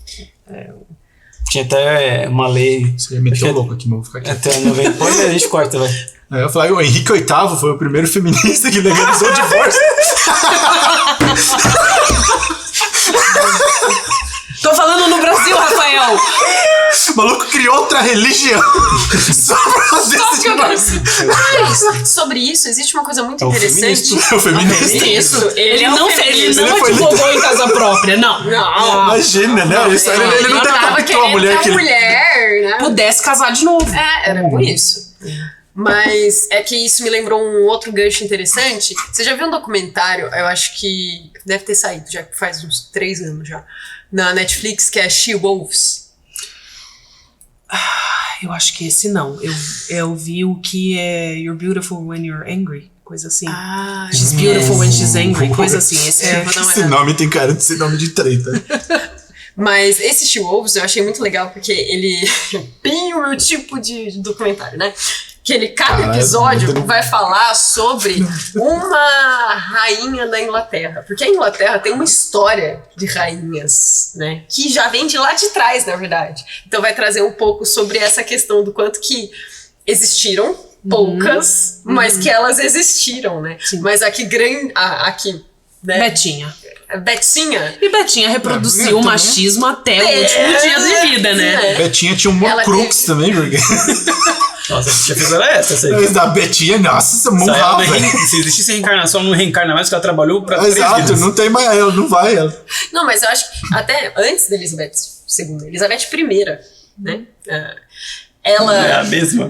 Tinha até uma lei. Você meteu louco aqui, mas vou ficar aqui. Até 90. Depois a gente corta, vai. Eu falei, o Henrique VIII foi o primeiro feminista que legalizou o divórcio. Tô falando no Brasil, Rafael! O maluco criou outra religião só pra fazer esse divórcio. Mas, sobre isso, existe uma coisa muito É o interessante. feminismo. O feminista. Isso, Ele não Ele foi advogou em casa própria, não. Não. Imagina, né? Ele não decapitou a mulher que a ele... mulher, né? Pudesse casar de novo. Era por isso. Mas é que isso me lembrou um outro gancho interessante. Você já viu um documentário, eu acho que deve ter saído, já que faz uns 3 anos já, na Netflix, que é She-Wolves. Eu acho que esse não. Eu vi o que é You're Beautiful When You're Angry, coisa assim. She's Beautiful When She's Angry, coisa assim. Esse é... Vou dar uma Esse olhada. nome tem cara de ser nome de treta. Mas esse She-Wolves eu achei muito legal porque ele é bem o meu tipo de documentário, né? Que ele, cada episódio vai falar sobre uma rainha da Inglaterra. Porque a Inglaterra tem uma história de rainhas, né? Que já vem de lá de trás, na verdade. Então vai trazer um pouco sobre essa questão do quanto que existiram, poucas, mas que elas existiram, né? Sim. Mas aqui, né? Betinha. Betinha. E Betinha reproduziu o machismo até o último dia de vida, né? Betinha tinha um Ela Crux teve- também, porque... Nossa, a gente já essa aí. Mas da Betinha, nossa, essa murrava, velho. Se existisse reencarnação, não reencarna mais, porque ela trabalhou pra 3 Exato, vidas. não tem mais ela, não vai ela. Não, mas eu acho que até antes da Elizabeth II, Elizabeth I, né? Ela... É a mesma.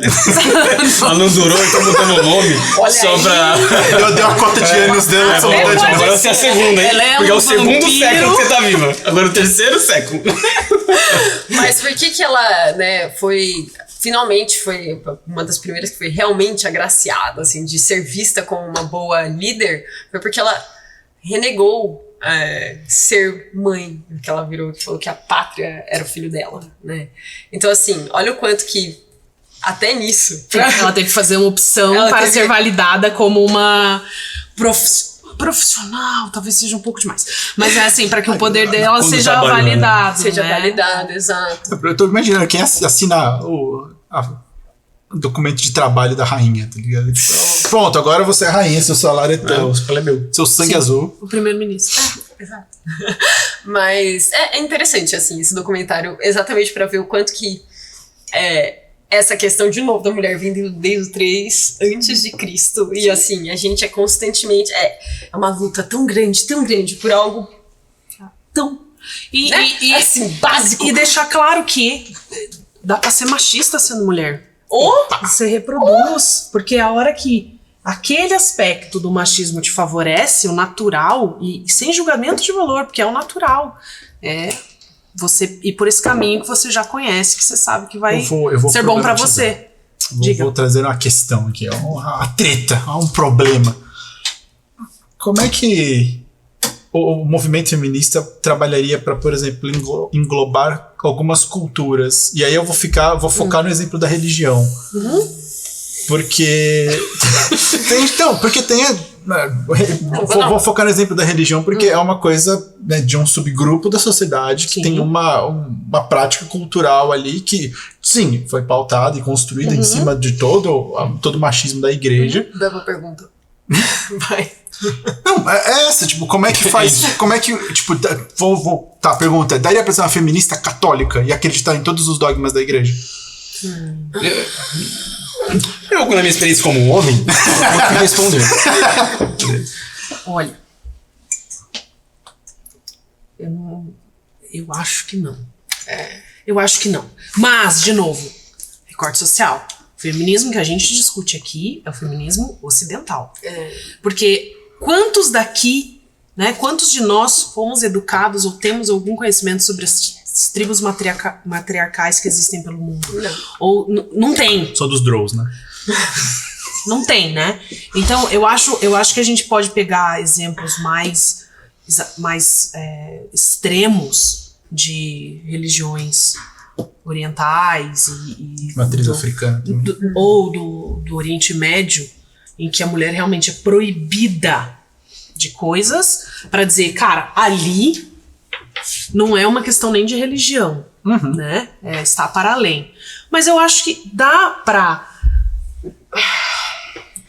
Ela não durou, então mudando o nome. Olha Só aí. pra. Deu a cota de anos dela, só mudou de novo. Agora você é a segunda, hein? Ela é Porque é um o segundo vampiro. século que você tá viva. Agora o terceiro século. Mas por que ela, né, finalmente foi uma das primeiras que foi realmente agraciada, assim, de ser vista como uma boa líder, foi porque ela renegou ser mãe, que ela virou, que falou que a pátria era o filho dela, né? Então, assim, olha o quanto que até nisso... Ela teve que fazer uma opção Ela para teve- ser validada como uma profissional, talvez seja um pouco demais. Mas é assim, para que o poder dela quando seja trabalhou, né? validado. Seja né? validado, exato. Eu tô imaginando quem assina o documento de trabalho da rainha, tá ligado? Tipo, pronto, agora você é rainha, seu salário é teu, Os plebeu. seu sangue Sim. azul. O primeiro-ministro. Exato. Mas é interessante, assim, esse documentário, exatamente pra ver o quanto que essa questão, de novo, da mulher vindo desde o 3 antes de Cristo. E, assim, a gente é constantemente... É uma luta tão grande por algo tão... né? Assim, básico. E deixar claro que dá pra ser machista sendo mulher. Você reproduz, porque a hora que aquele aspecto do machismo te favorece, o natural, e sem julgamento de valor, porque é o natural, você ir por esse caminho que você já conhece, que você sabe que vai Eu vou ser bom pra problematizar. você. Vou, Diga. vou trazer uma questão aqui, uma treta, um problema. Como é que o movimento feminista trabalharia para, por exemplo, englobar algumas culturas? E aí eu vou focar no exemplo da religião. Porque vou focar no exemplo da religião porque é uma coisa, né, de um subgrupo da sociedade que Sim. tem uma prática cultural ali que, sim, foi pautada e construída em cima de todo o machismo da igreja. Bela pergunta. Vai. Não, é essa, tipo, como é que faz, como é que, tipo, tá, pergunta, daria pra ser uma feminista católica e acreditar em todos os dogmas da igreja? Eu, na minha experiência como homem, eu vou responder. Olha, eu acho que não. Eu acho que não. Mas, de novo, recorte social. feminismo que a gente discute aqui é o feminismo ocidental. Porque quantos daqui, né, quantos de nós fomos educados ou temos algum conhecimento sobre as tribos matriarcais que existem pelo mundo? Não. Ou não tem. Só dos Drows, né? Não tem, né? Então, eu acho que a gente pode pegar exemplos mais extremos de religiões orientais e Matriz africana também. ou do Oriente Médio, em que a mulher realmente é proibida de coisas, para dizer, cara, ali não é uma questão nem de religião, né? Está para além. Mas eu acho que dá pra...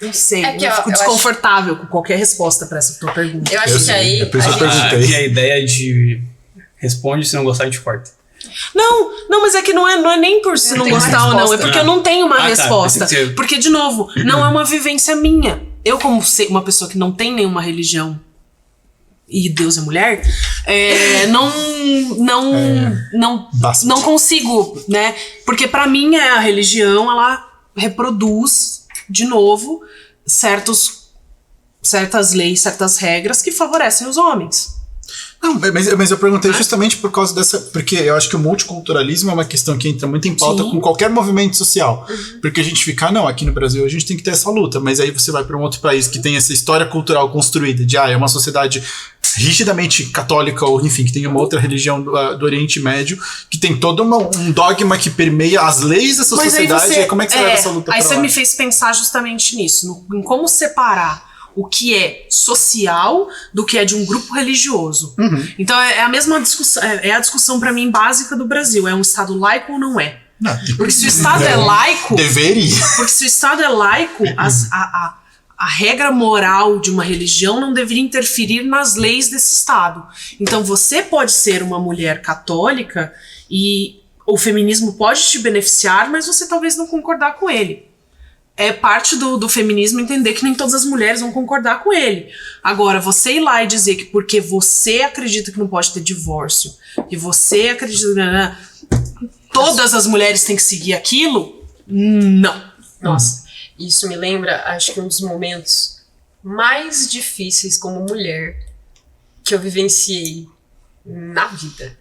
Não sei, É que, eu ó, fico eu desconfortável com qualquer resposta para essa tua pergunta. Eu acho Eu que sei, aí. é por isso a que eu gente- perguntei. E a ideia de responde, se não gostar, a gente corta. Não, mas é que não é nem por se não tem uma gostar ou não, é resposta. porque eu não tenho uma Ah, tá, resposta. pensei que você- Porque, de novo, não é uma vivência minha. Eu, como uma pessoa que não tem nenhuma religião e Deus é mulher, Basta. não consigo, né? Porque pra mim a religião, ela reproduz, de novo, certas leis, certas regras que favorecem os homens. Não, mas eu perguntei justamente por causa dessa. Porque eu acho que o multiculturalismo é uma questão que entra muito em pauta Sim. com qualquer movimento social. Porque a gente fica, não, aqui no Brasil a gente tem que ter essa luta, mas aí você vai para um outro país que tem essa história cultural construída de, é uma sociedade rigidamente católica, ou enfim, que tem uma outra religião do Oriente Médio, que tem todo um dogma que permeia as leis dessa sociedade. E como é que você leva essa luta Aí pra você lá? me fez pensar justamente nisso, em como separar o que é social do que é de um grupo religioso. Então é a mesma discussão, é a discussão pra mim básica do Brasil, é um Estado laico ou não é? Não, Porque se o Estado é laico, deveria. porque se o Estado é laico, a regra moral de uma religião não deveria interferir nas leis desse Estado. Então você pode ser uma mulher católica e o feminismo pode te beneficiar, mas você talvez não concordar com ele. É parte do feminismo entender que nem todas as mulheres vão concordar com ele. Agora, você ir lá e dizer que porque você acredita que não pode ter divórcio, que você acredita que todas as mulheres têm que seguir aquilo, não. Nossa, isso me lembra, acho que um dos momentos mais difíceis como mulher que eu vivenciei na vida.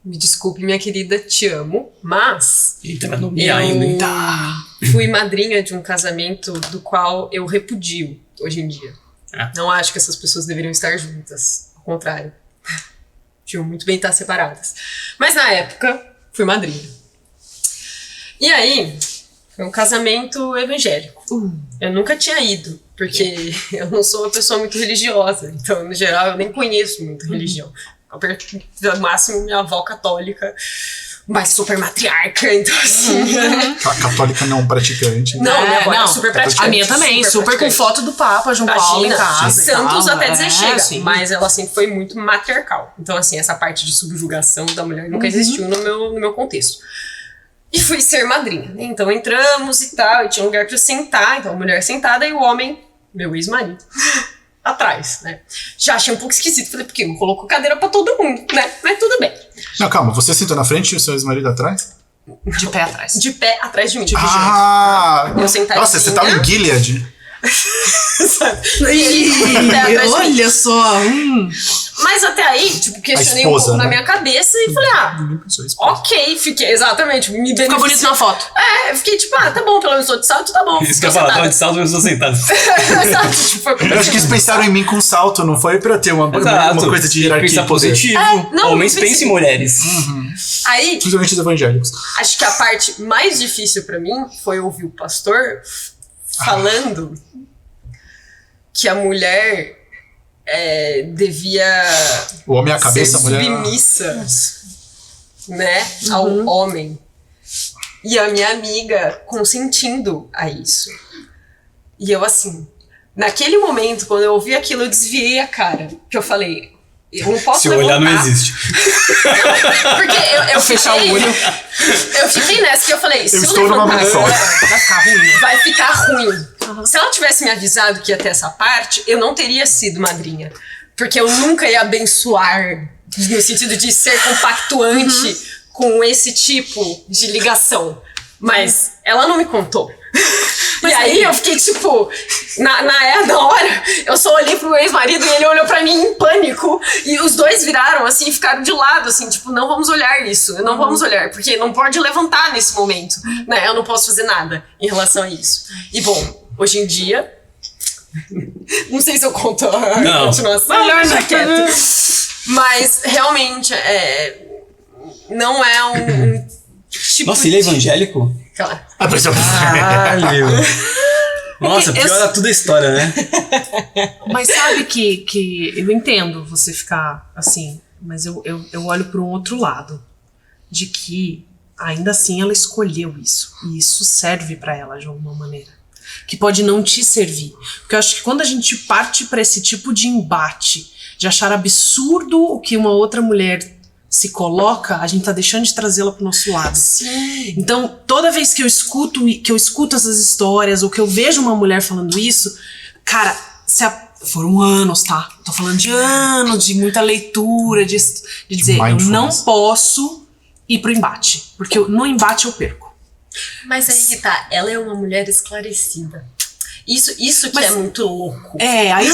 Me desculpe, minha querida, te amo, mas Eita, vai nomear ainda, hein? eu fui madrinha de um casamento do qual eu repudio hoje em dia. Não acho que essas pessoas deveriam estar juntas. Ao contrário. Deviam muito bem estar separadas. Mas na época, fui madrinha. E aí, foi um casamento evangélico. Eu nunca tinha ido, porque eu não sou uma pessoa muito religiosa. Então, no geral, eu nem conheço muito religião. No máximo, minha avó católica, mas super matriarca, então assim. A católica não praticante. né? Não, minha avó é super A praticante. minha também, super com praticante. foto do Papa João Paulo em Imagina, casa. e Santos tal, até dizer chega, sim. mas ela sempre foi muito matriarcal. Então, assim, essa parte de subjugação da mulher nunca existiu no meu contexto. E fui ser madrinha, né? Então entramos e tal, e tinha um lugar pra eu sentar, então a mulher sentada e o homem, meu ex-marido, atrás, né? Já achei um pouco esquisito, falei, porque não colocou cadeira pra todo mundo, né? Mas tudo bem. Não, calma, você sentou na frente e o seu ex-marido atrás? De pé atrás. De pé atrás de mim. Ah! Eu sentadinha. Nossa, você tava em Gilead? E ele de pé atrás de mim. Olha só. Mas até aí, tipo, questionei um esposa, pouco né? na minha cabeça e falei, Ninguém pensou isso. ok, fiquei, exatamente, me Ficou bonito beneficiou. na foto. Eu fiquei tipo, tá bom, pelo menos sou de salto, tá bom. Isso que tô eu falo, tava sentada. de salto, mas eu estou sentado. Exato, tipo, foi Eu acho que eles pensaram em mim com salto, não foi pra ter uma coisa de hierarquia Pensa e poder. positivo. não, Homens não pensam pensei. em mulheres. Aí, Principalmente os evangélicos. acho que a parte mais difícil pra mim foi ouvir o pastor falando que a mulher devia O homem é a cabeça, a ser mulher. submissa, né, ao homem. E a minha amiga consentindo a isso. E eu assim, naquele momento, quando eu ouvi aquilo, eu desviei a cara. Que eu falei, eu não posso Se eu olhar, não levantar. existe. Porque eu Fechar o olho. Eu fiquei nessa que eu falei, se eu estou numa levantar mansão. agora, Vai ficar ruim, né? vai ficar ruim. Se ela tivesse me avisado que ia ter essa parte, eu não teria sido madrinha. Porque eu nunca ia abençoar, no sentido de ser compactuante com esse tipo de ligação. Mas ela não me contou. E aí eu fiquei tipo, na hora, eu só olhei pro meu ex-marido e ele olhou pra mim em pânico. E os dois viraram assim e ficaram de lado, assim, tipo, não vamos olhar isso, não vamos olhar, porque não pode levantar nesse momento, né? Eu não posso fazer nada em relação a isso. E bom, hoje em dia, não sei se eu conto a continuação, melhor deixar quieto. Mas realmente, não é um tipo. Nossa, ele é evangélico? Claro. Caralho! Nossa, piora tudo a história, né? Mas sabe que eu entendo você ficar assim, mas eu olho para um outro lado, de que ainda assim ela escolheu isso, e isso serve para ela de alguma maneira, que pode não te servir. Porque eu acho que quando a gente parte para esse tipo de embate, de achar absurdo o que uma outra mulher se coloca, a gente tá deixando de trazê-la pro nosso lado. Sim. Então, toda vez que eu escuto essas histórias, ou que eu vejo uma mulher falando isso, cara, foram anos, tá? Tô falando de anos, de muita leitura, de dizer, eu não posso ir pro embate, porque no embate eu perco. Mas aí que tá, ela é uma mulher esclarecida. Isso que é muito louco. Aí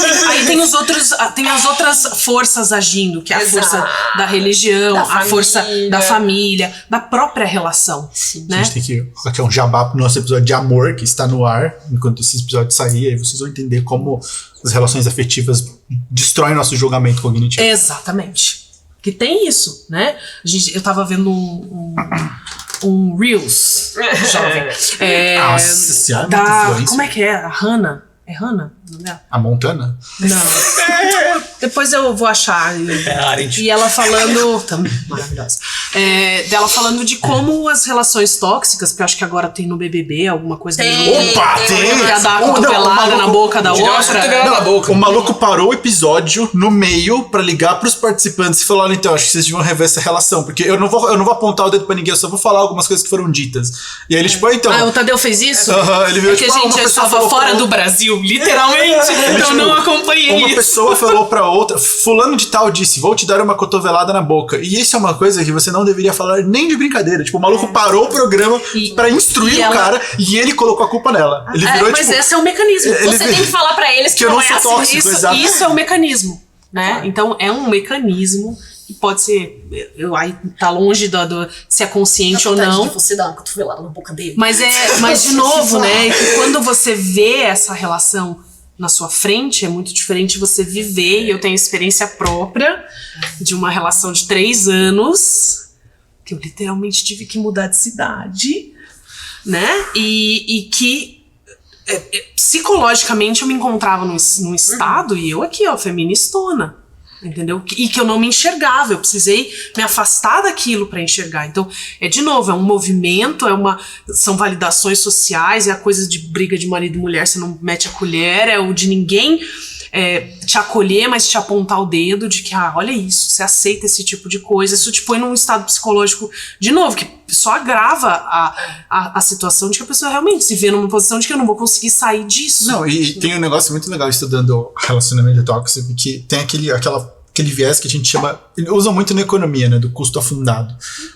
tem as outras forças agindo, que é a força da religião, a força da família, da própria relação. Sim. Né? A gente tem que colocar um jabá pro nosso episódio de amor, que está no ar, enquanto esse episódio sair, aí vocês vão entender como as relações afetivas destroem nosso julgamento cognitivo. Exatamente. Que tem isso, né? Eu tava vendo um Reels jovem. Nossa senhora, como é que é? A Hannah? É Hannah? A Montana? Não. Depois eu vou achar. E ela falando. Também, maravilhosa. Dela falando de como as relações tóxicas, porque eu acho que agora tem no BBB alguma coisa. Opa, tem! Pra dar uma cotovelada na boca da outra. O maluco parou o episódio no meio pra ligar pros participantes e falar: então, acho que vocês deviam rever essa relação, porque eu não vou apontar o dedo pra ninguém, eu só vou falar algumas coisas que foram ditas. E aí ele, tipo, então. O Tadeu fez isso? Ele viu, porque a gente estava fora do Brasil, literalmente. Então não acompanhei isso. Uma pessoa falou pra outra, fulano de tal disse, vou te dar uma cotovelada na boca. E isso é uma coisa que você não deveria falar nem de brincadeira. Tipo, o maluco parou o programa pra instruir o cara e ele colocou a culpa nela. Ele virou, mas tipo, esse é o mecanismo. Você tem que falar pra eles que eu não é sou assim. tóxico, exato. Isso é o mecanismo, né? Claro. Então é um mecanismo que pode ser, aí tá longe de se é consciente ou não. De você dar uma cotovelada na boca dele. Mas de novo, né? Que quando você vê essa relação na sua frente, é muito diferente você viver, e eu tenho experiência própria de uma relação de 3 anos, que eu literalmente tive que mudar de cidade, né? E que psicologicamente eu me encontrava num estado, e eu aqui, ó, feministona, entendeu? E que eu não me enxergava, eu precisei me afastar daquilo para enxergar. Então, de novo, é um movimento, são validações sociais, é a coisa de briga de marido e mulher, você não mete a colher, é o de ninguém te acolher, mas te apontar o dedo de que, olha isso, você aceita esse tipo de coisa, isso te põe num estado psicológico, de novo, que só agrava a situação de que a pessoa realmente se vê numa posição de que eu não vou conseguir sair disso. Não, e tem um negócio muito legal estudando relacionamento tóxico, que tem aquele viés que a gente chama, usam muito na economia, né, do custo afundado,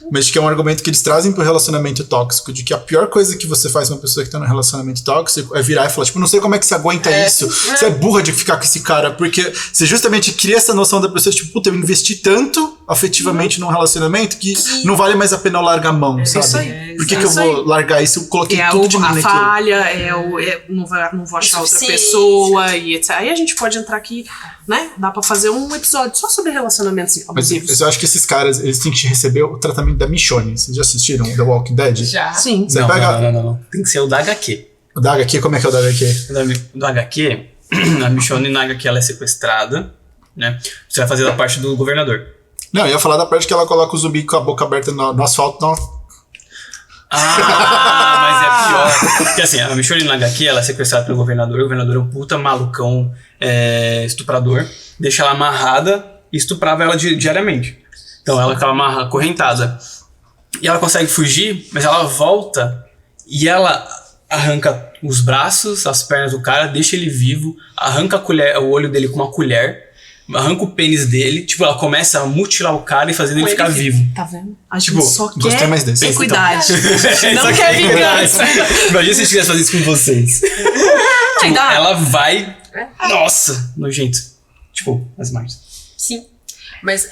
mas que é um argumento que eles trazem pro relacionamento tóxico, de que a pior coisa que você faz com uma pessoa que tá num relacionamento tóxico é virar e falar, tipo, não sei como é que você aguenta isso, você é burra de ficar com esse cara, porque você justamente cria essa noção da pessoa, tipo, puta, eu investi tanto afetivamente num relacionamento que não vale mais a pena eu largar a mão, sabe? Isso aí. Por que eu vou largar isso? Eu coloquei tudo de mim naquilo. Falha, não vou achar outra pessoa, e etc. Aí a gente pode entrar aqui, né? Dá pra fazer um episódio só sobre relacionamentos abusivos. Mas eu acho que esses caras, eles têm que receber o tratamento da Michonne. Vocês já assistiram The Walking Dead? Já. Sim. Não. Tem que ser o da HQ. O da HQ, como é que é o da HQ? Do HQ, a Michonne na HQ ela é sequestrada, né? Você vai fazer da parte do governador. Não, eu ia falar da parte que ela coloca o zumbi com a boca aberta no asfalto, não. Mas é pior. Porque assim, a Michonne na HQ, ela é sequestrada pelo governador. O governador é um puta malucão, estuprador. Deixa ela amarrada e estuprava ela diariamente. Então ela ficava acorrentada. E ela consegue fugir, mas ela volta e ela arranca os braços, as pernas do cara, deixa ele vivo, arranca o olho dele com uma colher, arranca o pênis dele, tipo, ela começa a mutilar o cara e fazendo ele ficar vivo. Tá vendo? A gente Tipo, só gostei quer mais desse. equidade. Não Não quer vingança. Imagina se eu tivesse fazer isso com vocês. Tipo, ela vai... Nossa, nojento. Tipo, as imagens. Sim. Mas,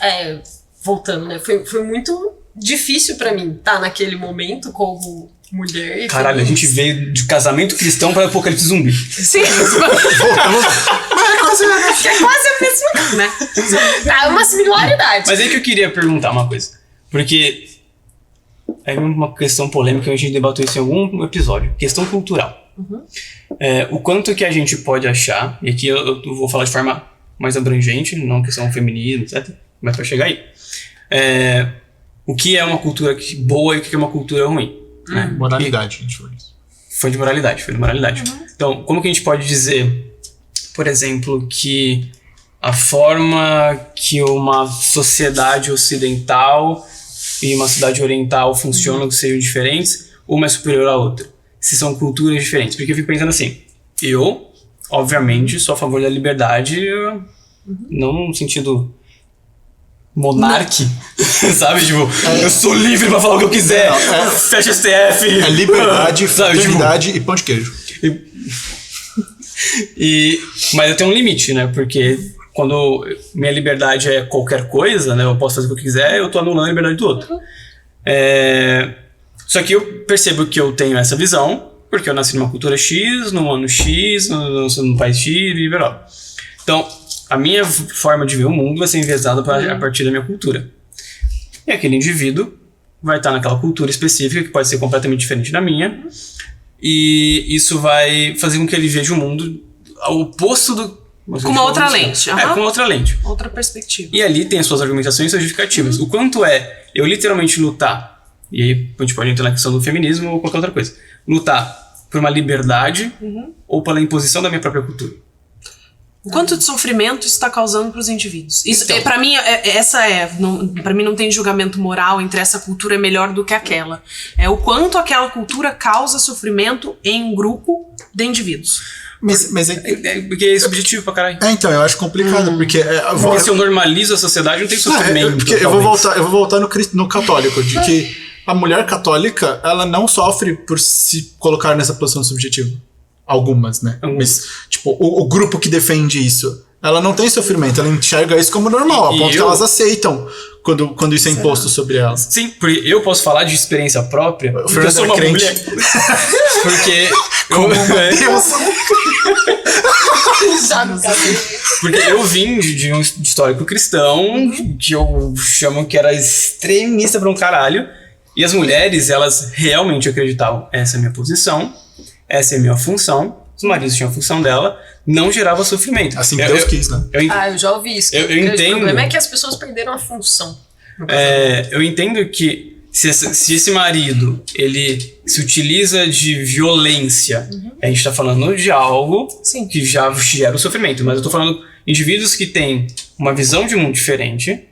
voltando, né? Foi muito difícil pra mim estar naquele momento como mulher. E Caralho, a gente veio de casamento cristão pra apocalipse zumbi. Sim. Que é quase a mesma coisa, né? É uma similaridade. Mas é que eu queria perguntar uma coisa. Porque é uma questão polêmica, a gente debateu isso em algum episódio. Questão cultural. O quanto que a gente pode achar, e aqui eu vou falar de forma mais abrangente, não questão feminina, etc. Mas pra chegar aí. O que é uma cultura boa e o que é uma cultura ruim. Né? Moralidade, a gente falou isso. Foi de moralidade. Então, como que a gente pode dizer, por exemplo, que a forma que uma sociedade ocidental e uma sociedade oriental funcionam sejam diferentes, uma é superior à outra? Se são culturas diferentes. Porque eu fico pensando assim, eu, obviamente, sou a favor da liberdade, não no sentido monarque, sabe? Tipo, eu sou livre pra falar o que eu quiser, fecha STF. É liberdade, sabe? fraternidade e pão de queijo. Mas eu tenho um limite, né? Porque quando minha liberdade é qualquer coisa, né? Eu posso fazer o que eu quiser, eu tô anulando a liberdade do outro. Só que eu percebo que eu tenho essa visão, porque eu nasci numa cultura X, num ano X, num país X e liberal. Então, a minha forma de ver o mundo vai ser enviesada a partir da minha cultura. E aquele indivíduo vai estar naquela cultura específica, que pode ser completamente diferente da minha, e isso vai fazer com que ele veja o mundo ao oposto do... Com uma outra lente. Com uma outra lente. Outra perspectiva. E ali tem as suas argumentações e suas justificativas. O quanto é eu literalmente lutar, e aí a gente pode entrar na questão do feminismo ou qualquer outra coisa, lutar por uma liberdade ou pela imposição da minha própria cultura. O quanto de sofrimento isso está causando para os indivíduos. Isso, Então. para mim, para mim não tem julgamento moral entre essa cultura é melhor do que aquela. É o quanto aquela cultura causa sofrimento em um grupo de indivíduos. Mas Porque é subjetivo pra caralho. então, eu acho complicado, porque... Porque se eu normalizo a sociedade, não tem sofrimento. Porque eu vou voltar no católico, de que a mulher católica, ela não sofre por se colocar nessa posição subjetiva. Algumas, né? Mas, tipo, o grupo que defende isso, ela não tem sofrimento, ela enxerga isso como normal, a ponto que elas aceitam quando isso é imposto sobre elas. Sim, porque eu posso falar de experiência própria, porque eu Fernando sou é uma crente. mulher. Porque... Porque eu vim de um histórico cristão, que eu chamo que era extremista pra um caralho, e as mulheres, elas realmente acreditavam, essa é a minha posição, essa é a minha função, os maridos tinham a função dela, não gerava sofrimento. Assim que Deus quis, né? Eu já ouvi isso. Eu entendo. O problema é que as pessoas perderam a função. Eu entendo que se esse marido, ele se utiliza de violência, a gente tá falando de algo que já gera o sofrimento, mas eu tô falando de indivíduos que têm uma visão de mundo diferente,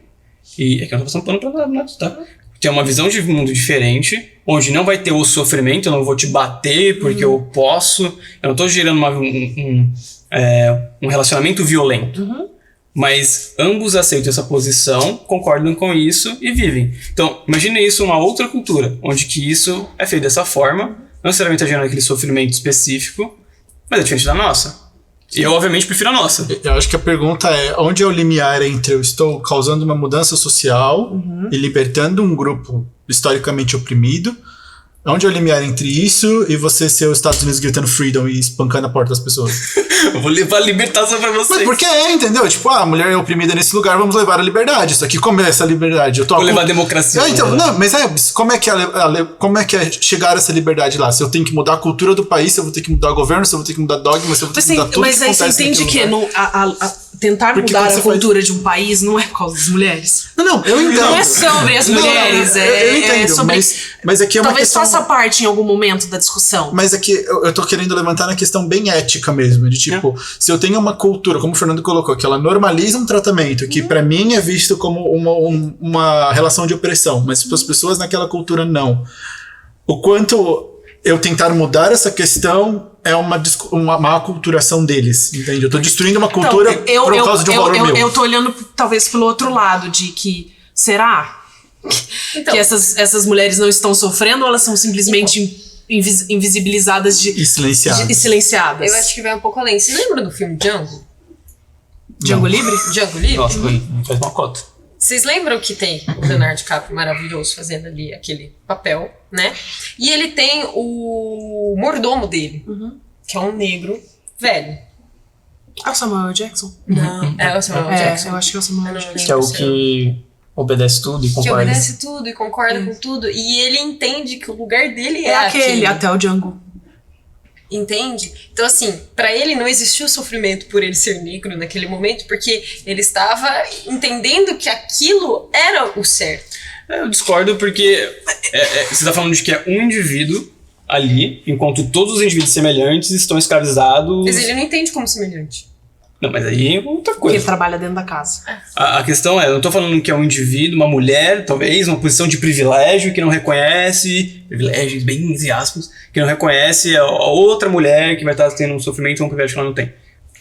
e aqui eu não tô passando pano pra nada, tá? Tem uma visão de mundo diferente, onde não vai ter o sofrimento, eu não vou te bater porque eu posso, eu não tô gerando um relacionamento violento. Mas ambos aceitam essa posição, concordam com isso e vivem. Então, imagine isso uma outra cultura, onde que isso é feito dessa forma, não necessariamente está gerando aquele sofrimento específico, mas é diferente da nossa. E eu, obviamente, prefiro a nossa. Eu acho que a pergunta é, onde é o limiar entre eu estou causando uma mudança social e libertando um grupo historicamente oprimido? Onde é o limiar entre isso e você ser os Estados Unidos gritando freedom e espancando a porta das pessoas? Eu vou levar a libertação pra vocês. Mas porque entendeu? Tipo, a mulher é oprimida nesse lugar, vamos levar a liberdade. Isso aqui, como é essa liberdade? Vou levar a democracia. Então, não, mas como é que é chegar a essa liberdade lá? Se eu tenho que mudar a cultura do país, se eu vou ter que mudar o governo, se eu vou ter que mudar dogma, se eu vou ter que mudar tudo mas que aí você acontece entende que tentar Porque mudar quando a você cultura de um país não é por causa das mulheres. Não, eu entendo. Não é sobre as mulheres, eu entendo, sobre... mas aqui é uma Talvez questão... faça parte em algum momento da discussão. Mas aqui eu tô querendo levantar na questão bem ética mesmo, de tipo, se eu tenho uma cultura, como o Fernando colocou, que ela normaliza um tratamento que pra mim é visto como uma relação de opressão, mas para as pessoas naquela cultura não. O quanto eu tentar mudar essa questão é uma aculturação deles, entende? Eu tô destruindo uma cultura por causa de um valor meu. Eu tô olhando talvez pelo outro lado, de que, será que essas mulheres não estão sofrendo ou elas são simplesmente invisibilizadas E silenciadas. e silenciadas? Eu acho que vai um pouco além. Você lembra do filme Django? Django Livre? Django Livre? Nossa, faz uma cota. Vocês lembram que tem o Leonardo DiCaprio maravilhoso fazendo ali aquele papel, né? E ele tem o mordomo dele, que é um negro velho. É o Samuel Jackson? Não, é o Samuel Jackson. Eu acho que é o Samuel Jackson. Que é o que obedece tudo e Que concorda. obedece tudo e concorda com tudo. E ele entende que o lugar dele É aquele, até o Django. Entende? Então, assim, pra ele não existiu sofrimento por ele ser negro naquele momento, porque ele estava entendendo que aquilo era o certo. Eu discordo porque você tá falando de que é um indivíduo ali, enquanto todos os indivíduos semelhantes estão escravizados. Mas ele não entende como semelhante. Não, mas aí é outra Porque coisa. ele trabalha dentro da casa. A questão é, eu não tô falando que é um indivíduo, uma mulher, talvez, uma posição de privilégio que não reconhece, privilégios bem entre aspas, que não reconhece a outra mulher que vai estar tendo um sofrimento ou um privilégio que ela não tem.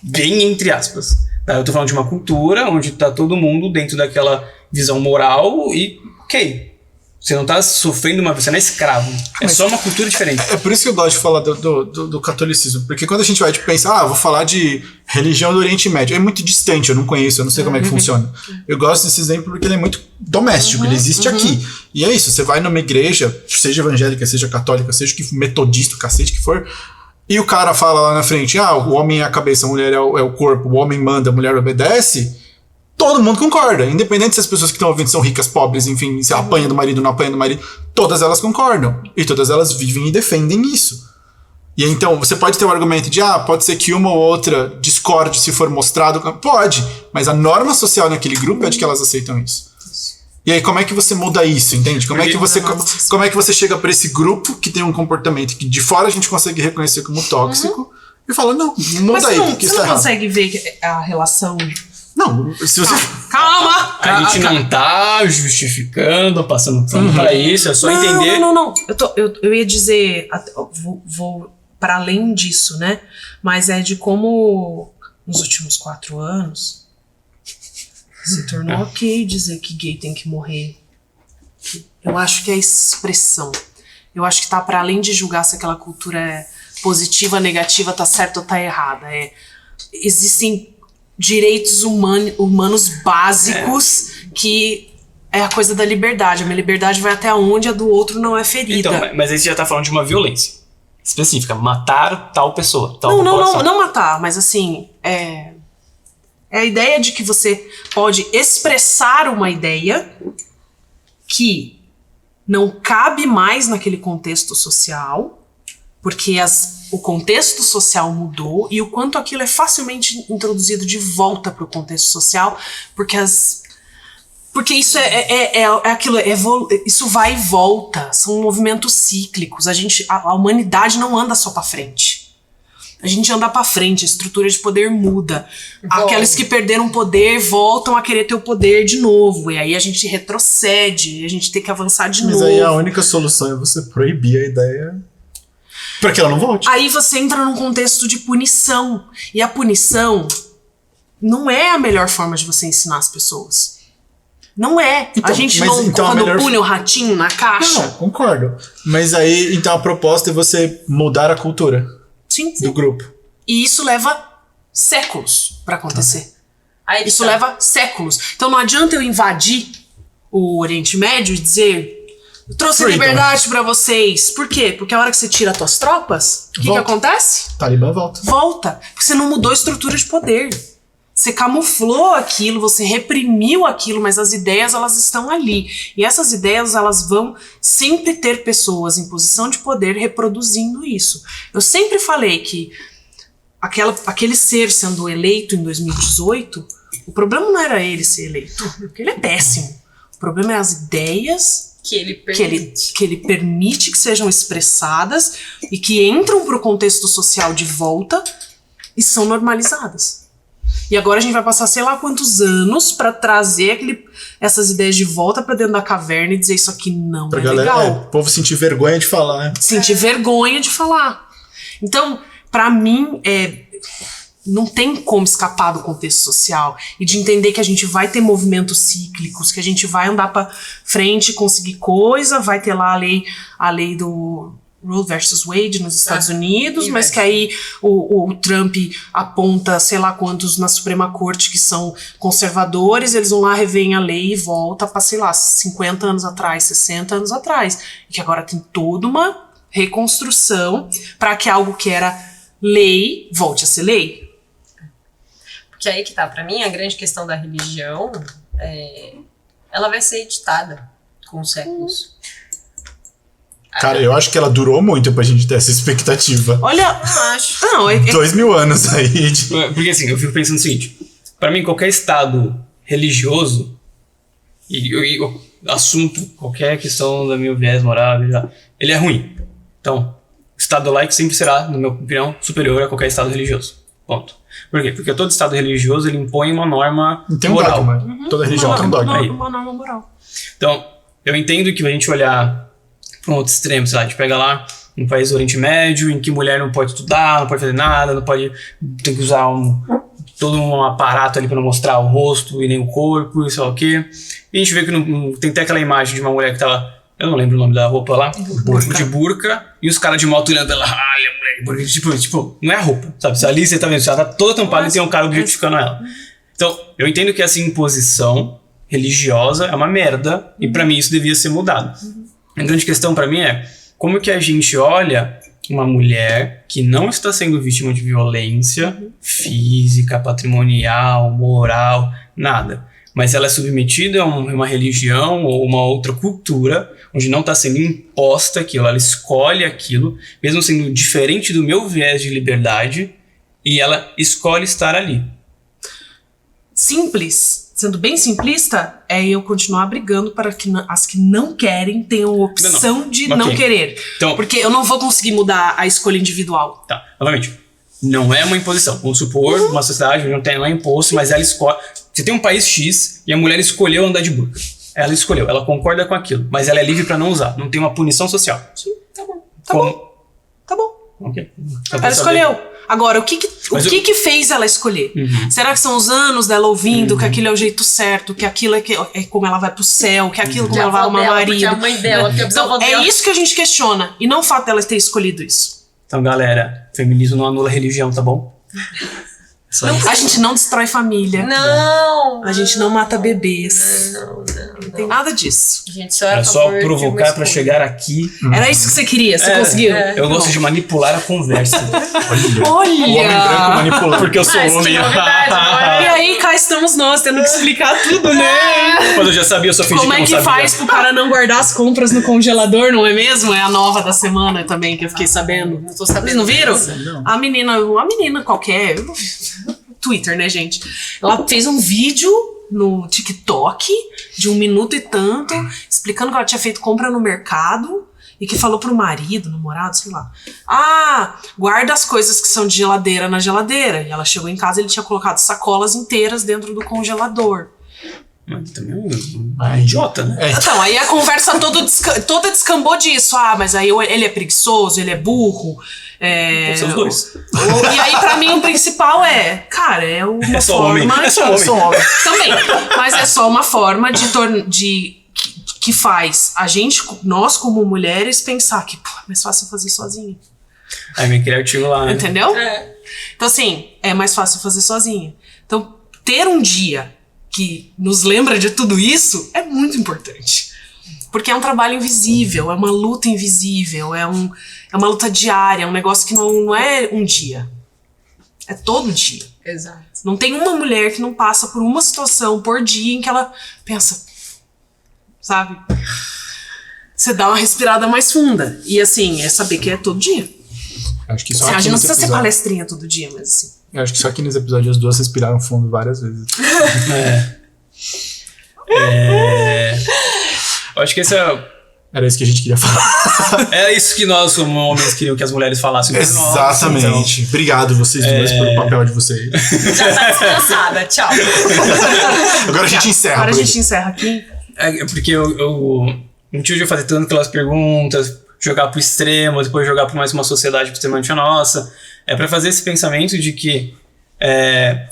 Bem entre aspas. Tá? Eu tô falando de uma cultura onde tá todo mundo dentro daquela visão moral e, ok, você não tá sofrendo você não é escravo. É só uma cultura diferente. É por isso que eu gosto de falar do catolicismo. Porque quando a gente vai pensar, vou falar de religião do Oriente Médio, é muito distante, eu não conheço, eu não sei como é que funciona. Eu gosto desse exemplo porque ele é muito doméstico, ele existe aqui. E é isso, você vai numa igreja, seja evangélica, seja católica, seja que metodista, cacete que for, e o cara fala lá na frente, o homem é a cabeça, a mulher é o corpo, o homem manda, a mulher obedece. Todo mundo concorda, independente se as pessoas que estão ouvindo são ricas, pobres, enfim, se apanha do marido, não apanha do marido, todas elas concordam. E todas elas vivem e defendem isso. E então, você pode ter um argumento de, pode ser que uma ou outra discorde se for mostrado. Pode, mas a norma social naquele grupo é de que elas aceitam isso. E aí, como é que você muda isso, entende? Como é que você chega para esse grupo que tem um comportamento que de fora a gente consegue reconhecer como tóxico e fala, não, muda aí, porque isso você tá não errado. consegue ver a relação... Não, se você... Calma! A gente não tá justificando, passando pano pra isso, é só entender. Não. Eu ia dizer, vou para além disso, né? Mas é de como nos últimos 4 anos se tornou ok dizer que gay tem que morrer. Eu acho que é expressão. Eu acho que tá para além de julgar se aquela cultura é positiva, negativa, tá certa ou tá errada. Existem direitos humanos básicos que é a coisa da liberdade. A minha liberdade vai até onde a do outro não é ferida. Então, mas aí você já tá falando de uma violência específica. Matar tal pessoa. Não matar, mas assim, é a ideia de que você pode expressar uma ideia que não cabe mais naquele contexto social, porque o contexto social mudou e o quanto aquilo é facilmente introduzido de volta para o contexto social, porque isso isso vai e volta, são movimentos cíclicos. A humanidade não anda só para frente. A gente anda para frente, a estrutura de poder muda. Aqueles que perderam poder voltam a querer ter o poder de novo. E aí a gente retrocede, a gente tem que avançar de novo. Mas aí a única solução é você proibir a ideia para que ela não volte. Aí você entra num contexto de punição. E a punição não é a melhor forma de você ensinar as pessoas. Não é. Então, a gente não, quando pune o ratinho na caixa. Não, concordo. Mas aí, então a proposta é você mudar a cultura do grupo. E isso leva séculos pra acontecer. Isso tá. leva séculos. Então não adianta eu invadir o Oriente Médio e dizer... Eu trouxe liberdade pra vocês. Por quê? Porque a hora que você tira as tuas tropas, o que acontece? Talibã volta. Volta. Porque você não mudou a estrutura de poder. Você camuflou aquilo, você reprimiu aquilo, mas as ideias, elas estão ali. E essas ideias, elas vão sempre ter pessoas em posição de poder reproduzindo isso. Eu sempre falei que aquele ser sendo eleito em 2018, o problema não era ele ser eleito, porque ele é péssimo. O problema é as ideias que ele permite que sejam expressadas e que entram para o contexto social de volta e são normalizadas. E agora a gente vai passar sei lá quantos anos para trazer essas ideias de volta para dentro da caverna e dizer isso aqui não é legal. O povo sentir vergonha de falar, né? Sentir vergonha de falar. Então, pra mim, não tem como escapar do contexto social e de entender que a gente vai ter movimentos cíclicos, que a gente vai andar pra frente, conseguir coisa, vai ter lá a lei do Roe versus Wade nos Estados Unidos, mas que aí o Trump aponta sei lá quantos na Suprema Corte que são conservadores, eles vão lá, revêem a lei e volta pra, sei lá, 50 anos atrás, 60 anos atrás, e que agora tem toda uma reconstrução para que algo que era lei volte a ser lei. Porque aí que tá, pra mim, a grande questão da religião ela vai ser editada com os séculos. Cara, eu acho que ela durou muito pra gente ter essa expectativa. Olha, Não acho. não, 2000 anos aí. Porque assim, eu fico pensando o seguinte, pra mim qualquer estado religioso e assunto, qualquer questão da minha viés moral, ele é ruim. Então, o estado laico sempre será, na minha opinião, superior a qualquer estado religioso. Ponto. Por quê? Porque todo estado religioso ele impõe uma norma Tem um moral. dogma. Toda religião tem um dogma. uma norma moral. Então, eu entendo que a gente olhar para um outro extremo, sei lá, a gente pega lá um país do Oriente Médio em que mulher não pode estudar, não pode fazer nada, não pode, tem que usar todo um aparato ali para não mostrar o rosto e nem o corpo e sei lá o quê. E a gente vê que tem até aquela imagem de uma mulher que tava, eu não lembro o nome da roupa lá, de burca, e os caras de moto olhando ela, olha, mulher, tipo, não é a roupa, sabe? Ali você tá vendo, ela tá toda tampada e tem um cara objetificando ela. Então, eu entendo que essa imposição religiosa é uma merda, e pra mim isso devia ser mudado. A grande questão pra mim é como que a gente olha uma mulher que não está sendo vítima de violência física, patrimonial, moral, nada. Mas ela é submetida a uma religião ou uma outra cultura onde não está sendo imposta aquilo, ela escolhe aquilo, mesmo sendo diferente do meu viés de liberdade, e ela escolhe estar ali. Simples, sendo bem simplista, é eu continuar brigando para que as que não querem tenham a opção de não querer. Então, porque eu não vou conseguir mudar a escolha individual. Tá, novamente, não é uma imposição. Vamos supor, uma sociedade não é imposto, mas ela escolhe. Você tem um país X e a mulher escolheu andar de burca. Ela escolheu, ela concorda com aquilo, mas ela é livre para não usar. Não tem uma punição social. Sim, tá bom. Tá bom. Okay. Ela escolheu. Agora, o que fez ela escolher? Será que são os anos dela ouvindo que aquilo é o jeito certo, que aquilo é como ela vai pro céu, que aquilo é como ela vai arrumar marido? Porque a mãe dela, porque a então, dela. É isso que a gente questiona, e não o fato dela ter escolhido isso. Então, galera, feminismo não anula religião, tá bom? A gente não destrói família. Não! A gente não mata bebês. Não tem nada disso. A gente só Era só provocar pra chegar aqui. Era isso que você queria? Você conseguiu? Eu gosto de manipular a conversa. Olha! O homem branco manipulando. Porque eu sou homem. que novidade, não E aí, cá estamos nós, tendo que explicar tudo, né? Quando eu já sabia, eu só fingi Como que é não que sabia. faz pro cara não guardar as compras no congelador, não é mesmo? É a nova da semana também, que eu fiquei sabendo. Não tô sabendo. Vocês não viram? Não. A menina qualquer... Twitter, né, gente? Ela fez um vídeo no TikTok de 1 minuto e tanto, explicando que ela tinha feito compra no mercado e que falou pro marido, namorado, sei lá. Guarda as coisas que são de geladeira na geladeira. E ela chegou em casa e ele tinha colocado sacolas inteiras dentro do congelador. Mas também é um idiota, né? Então, aí a conversa toda descambou disso. Mas aí ele é preguiçoso, ele é burro. Pode ser os dois. E aí, pra mim, o principal cara, é uma só forma... homem. É só homem. Também. Mas é só uma forma que faz nós como mulheres, pensar que é mais fácil fazer sozinha. Aí me criativo lá, né? Entendeu? Então, assim, é mais fácil fazer sozinha. Então, ter um dia que nos lembra de tudo isso é muito importante. Porque é um trabalho invisível, é uma luta invisível, é uma luta diária, é um negócio que não é um dia. É todo dia. Exato. Não tem uma mulher que não passa por uma situação por dia em que ela pensa, sabe? Você dá uma respirada mais funda. E assim, é saber que é todo dia. Acho que só Assim, a aqui gente não nesse precisa ser episódio- palestrinha todo dia, mas assim. Eu acho que só aqui nesse episódio as duas respiraram fundo várias vezes. Eu acho que esse Era isso que a gente queria falar. era isso que nós, como homens, queriam que as mulheres falassem. Exatamente. Obrigado vocês duas pelo papel de vocês. Já tá descansada, tchau. Agora a gente encerra. Agora a por gente encerra aqui. É porque o motivo de eu fazer tanto aquelas perguntas, jogar pro extremo, depois jogar pra mais uma sociedade extremamente a nossa. É pra fazer esse pensamento de que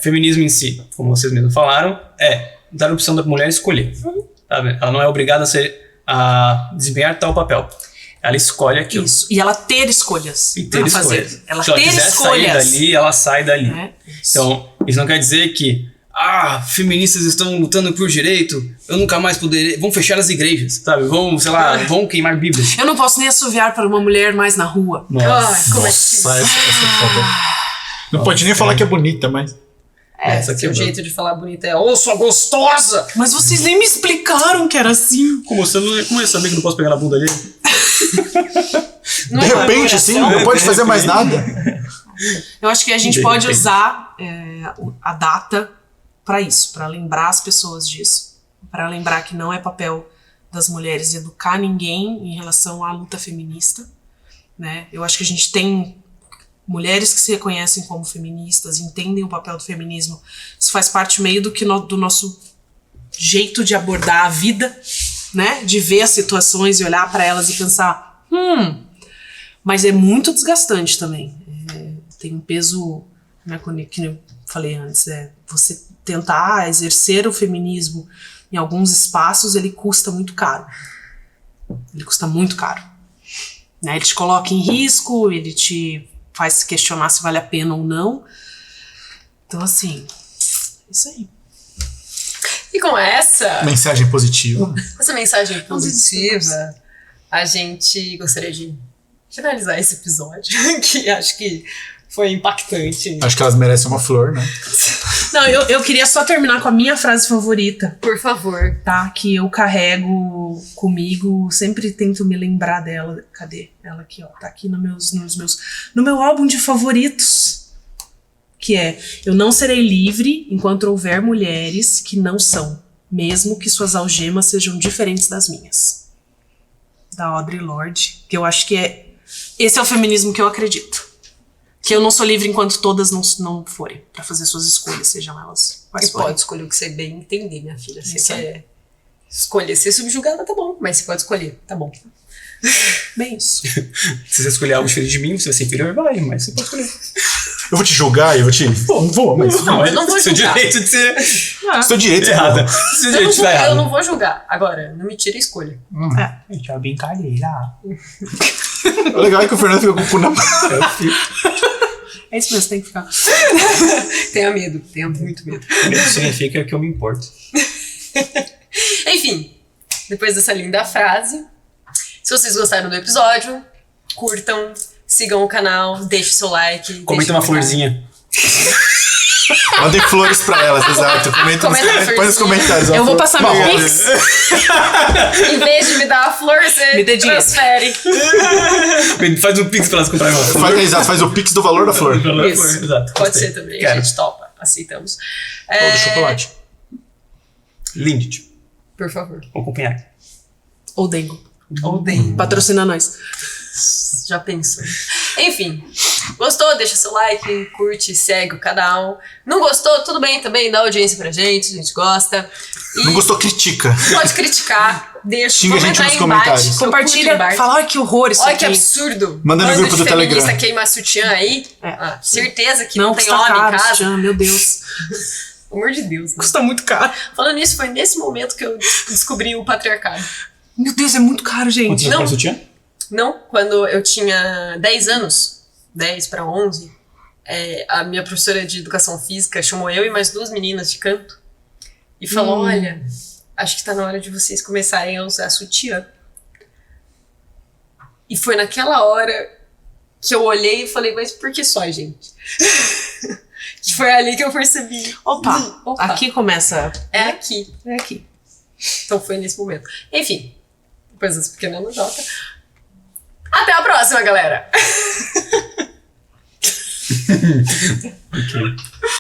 feminismo em si, como vocês mesmos falaram, dar a opção da mulher escolher. Sabe? Ela não é obrigada a desempenhar tal papel. Ela escolhe aquilo. Isso. E ela ter escolhas. E ter pra escolhas. fazer. Ela Se ela ter quiser escolhas. sair dali, ela sai dali. Isso. Então, isso não quer dizer que feministas estão lutando por direito, eu nunca mais poderei. Vão fechar as igrejas, sabe? Vão, sei lá, vão queimar bíblias. Eu não posso nem assoviar para uma mulher mais na rua. Ai, como é que Nossa, essa é foda. Não pode nem falar que é bonita, mas. Essa aqui o jeito de falar bonita é, ô, sua gostosa! Mas vocês nem me explicaram que era assim. Como você não ia saber que não posso pegar na bunda ali? De repente, assim, não pode fazer mais nada. Eu acho que a gente De pode repente. usar a data para isso, para lembrar as pessoas disso. Para lembrar que não é papel das mulheres educar ninguém em relação à luta feminista, né? Eu acho que a gente tem mulheres que se reconhecem como feministas, entendem o papel do feminismo. Isso faz parte meio do nosso jeito de abordar a vida, né? De ver as situações e olhar para elas e pensar, mas é muito desgastante também. Tem um peso, né, que eu falei antes, você tentar exercer o feminismo em alguns espaços, ele custa muito caro. Ele custa muito caro. Né? Ele te coloca em risco, ele te faz se questionar se vale a pena ou não. Então, assim, isso aí. E com essa Mensagem positiva. mensagem positiva, a gente gostaria de finalizar esse episódio, que acho que foi impactante. Acho que elas merecem uma flor, né? Não, eu queria só terminar com a minha frase favorita, Por favor. tá? Que eu carrego comigo, sempre tento me lembrar dela. Cadê? Ela aqui, ó. Tá aqui no meu álbum de favoritos. Que é: eu não serei livre enquanto houver mulheres que não são, mesmo que suas algemas sejam diferentes das minhas. Da Audre Lorde. Que eu acho que esse é o feminismo que eu acredito. Que eu não sou livre enquanto todas não forem pra fazer suas escolhas, sejam elas quais E forem. pode escolher o que você bem entender, minha filha. Você Isso aí. quer escolher ser subjugada, tá bom. Mas você pode escolher, tá bom. Bem isso. Se você escolher algo diferente de mim, você vai ser inferior, vai, mas você pode escolher. Eu vou te julgar e eu vou te. Não vou, mas. Não, eu não vou Seu julgar. direito de ser Seu direito errada. errado. Seu Eu direito não, de vou, estar eu errado. não vou julgar. Agora, não me tire a escolha. Gente, é uma brincadeira. O legal é que o Fernando fica com o cu na mão. É isso mesmo, tem que ficar. Tenha medo, tenha muito medo. Isso significa que eu me importo. Enfim, depois dessa linda frase, se vocês gostaram do episódio, curtam, sigam o canal, deixem seu like. Comenta uma florzinha. Mandem flores pra elas, exato. Comenta Comenta põe nos florzinha. comentários. Eu vou passar meu Pix. Em vez de me dar a flor, você Me dê dinheiro. transfere. Faz um pix pra elas comprarem uma flor. Faz o pix do valor da flor. Isso. Exato. Pode Gostei. ser também, Quero. a gente topa, aceitamos. Ou do chocolate. Lindt. Por favor. Vou acompanhar. Ou Dengo. Odeio. Patrocina nós. Já pensou. Enfim, gostou? Deixa seu like, curte, segue o canal. Não gostou? Tudo bem também, dá audiência pra gente, a gente gosta. E Não gostou, critica. pode criticar, deixa. Xinga a vamos gente entrar nos em comentários. embate, eu curto Compartilha, embate. fala, ai que horror isso Olha que aqui. absurdo. Manda no Bando grupo de do feminista Telegram. queima sutiã aí. É. Ah, certeza que não, tem custa homem em caro, casa. Tchan, meu Deus. Pelo amor de Deus. Né? Custa muito caro. Falando nisso, foi nesse momento que eu descobri o patriarcado. Meu Deus, é muito caro, gente. Quantos anos você tinha? Não, quando eu tinha 10 anos, 10 para 11, a minha professora de educação física chamou eu e mais 2 meninas de canto e falou, olha, acho que tá na hora de vocês começarem a usar sutiã. E foi naquela hora que eu olhei e falei, mas por que só, gente? Que foi ali que eu percebi. Opa, Opa. aqui começa. É aqui. É aqui. Então foi nesse momento. Enfim, depois dessa pequena anedota. Até a próxima, galera! Ok.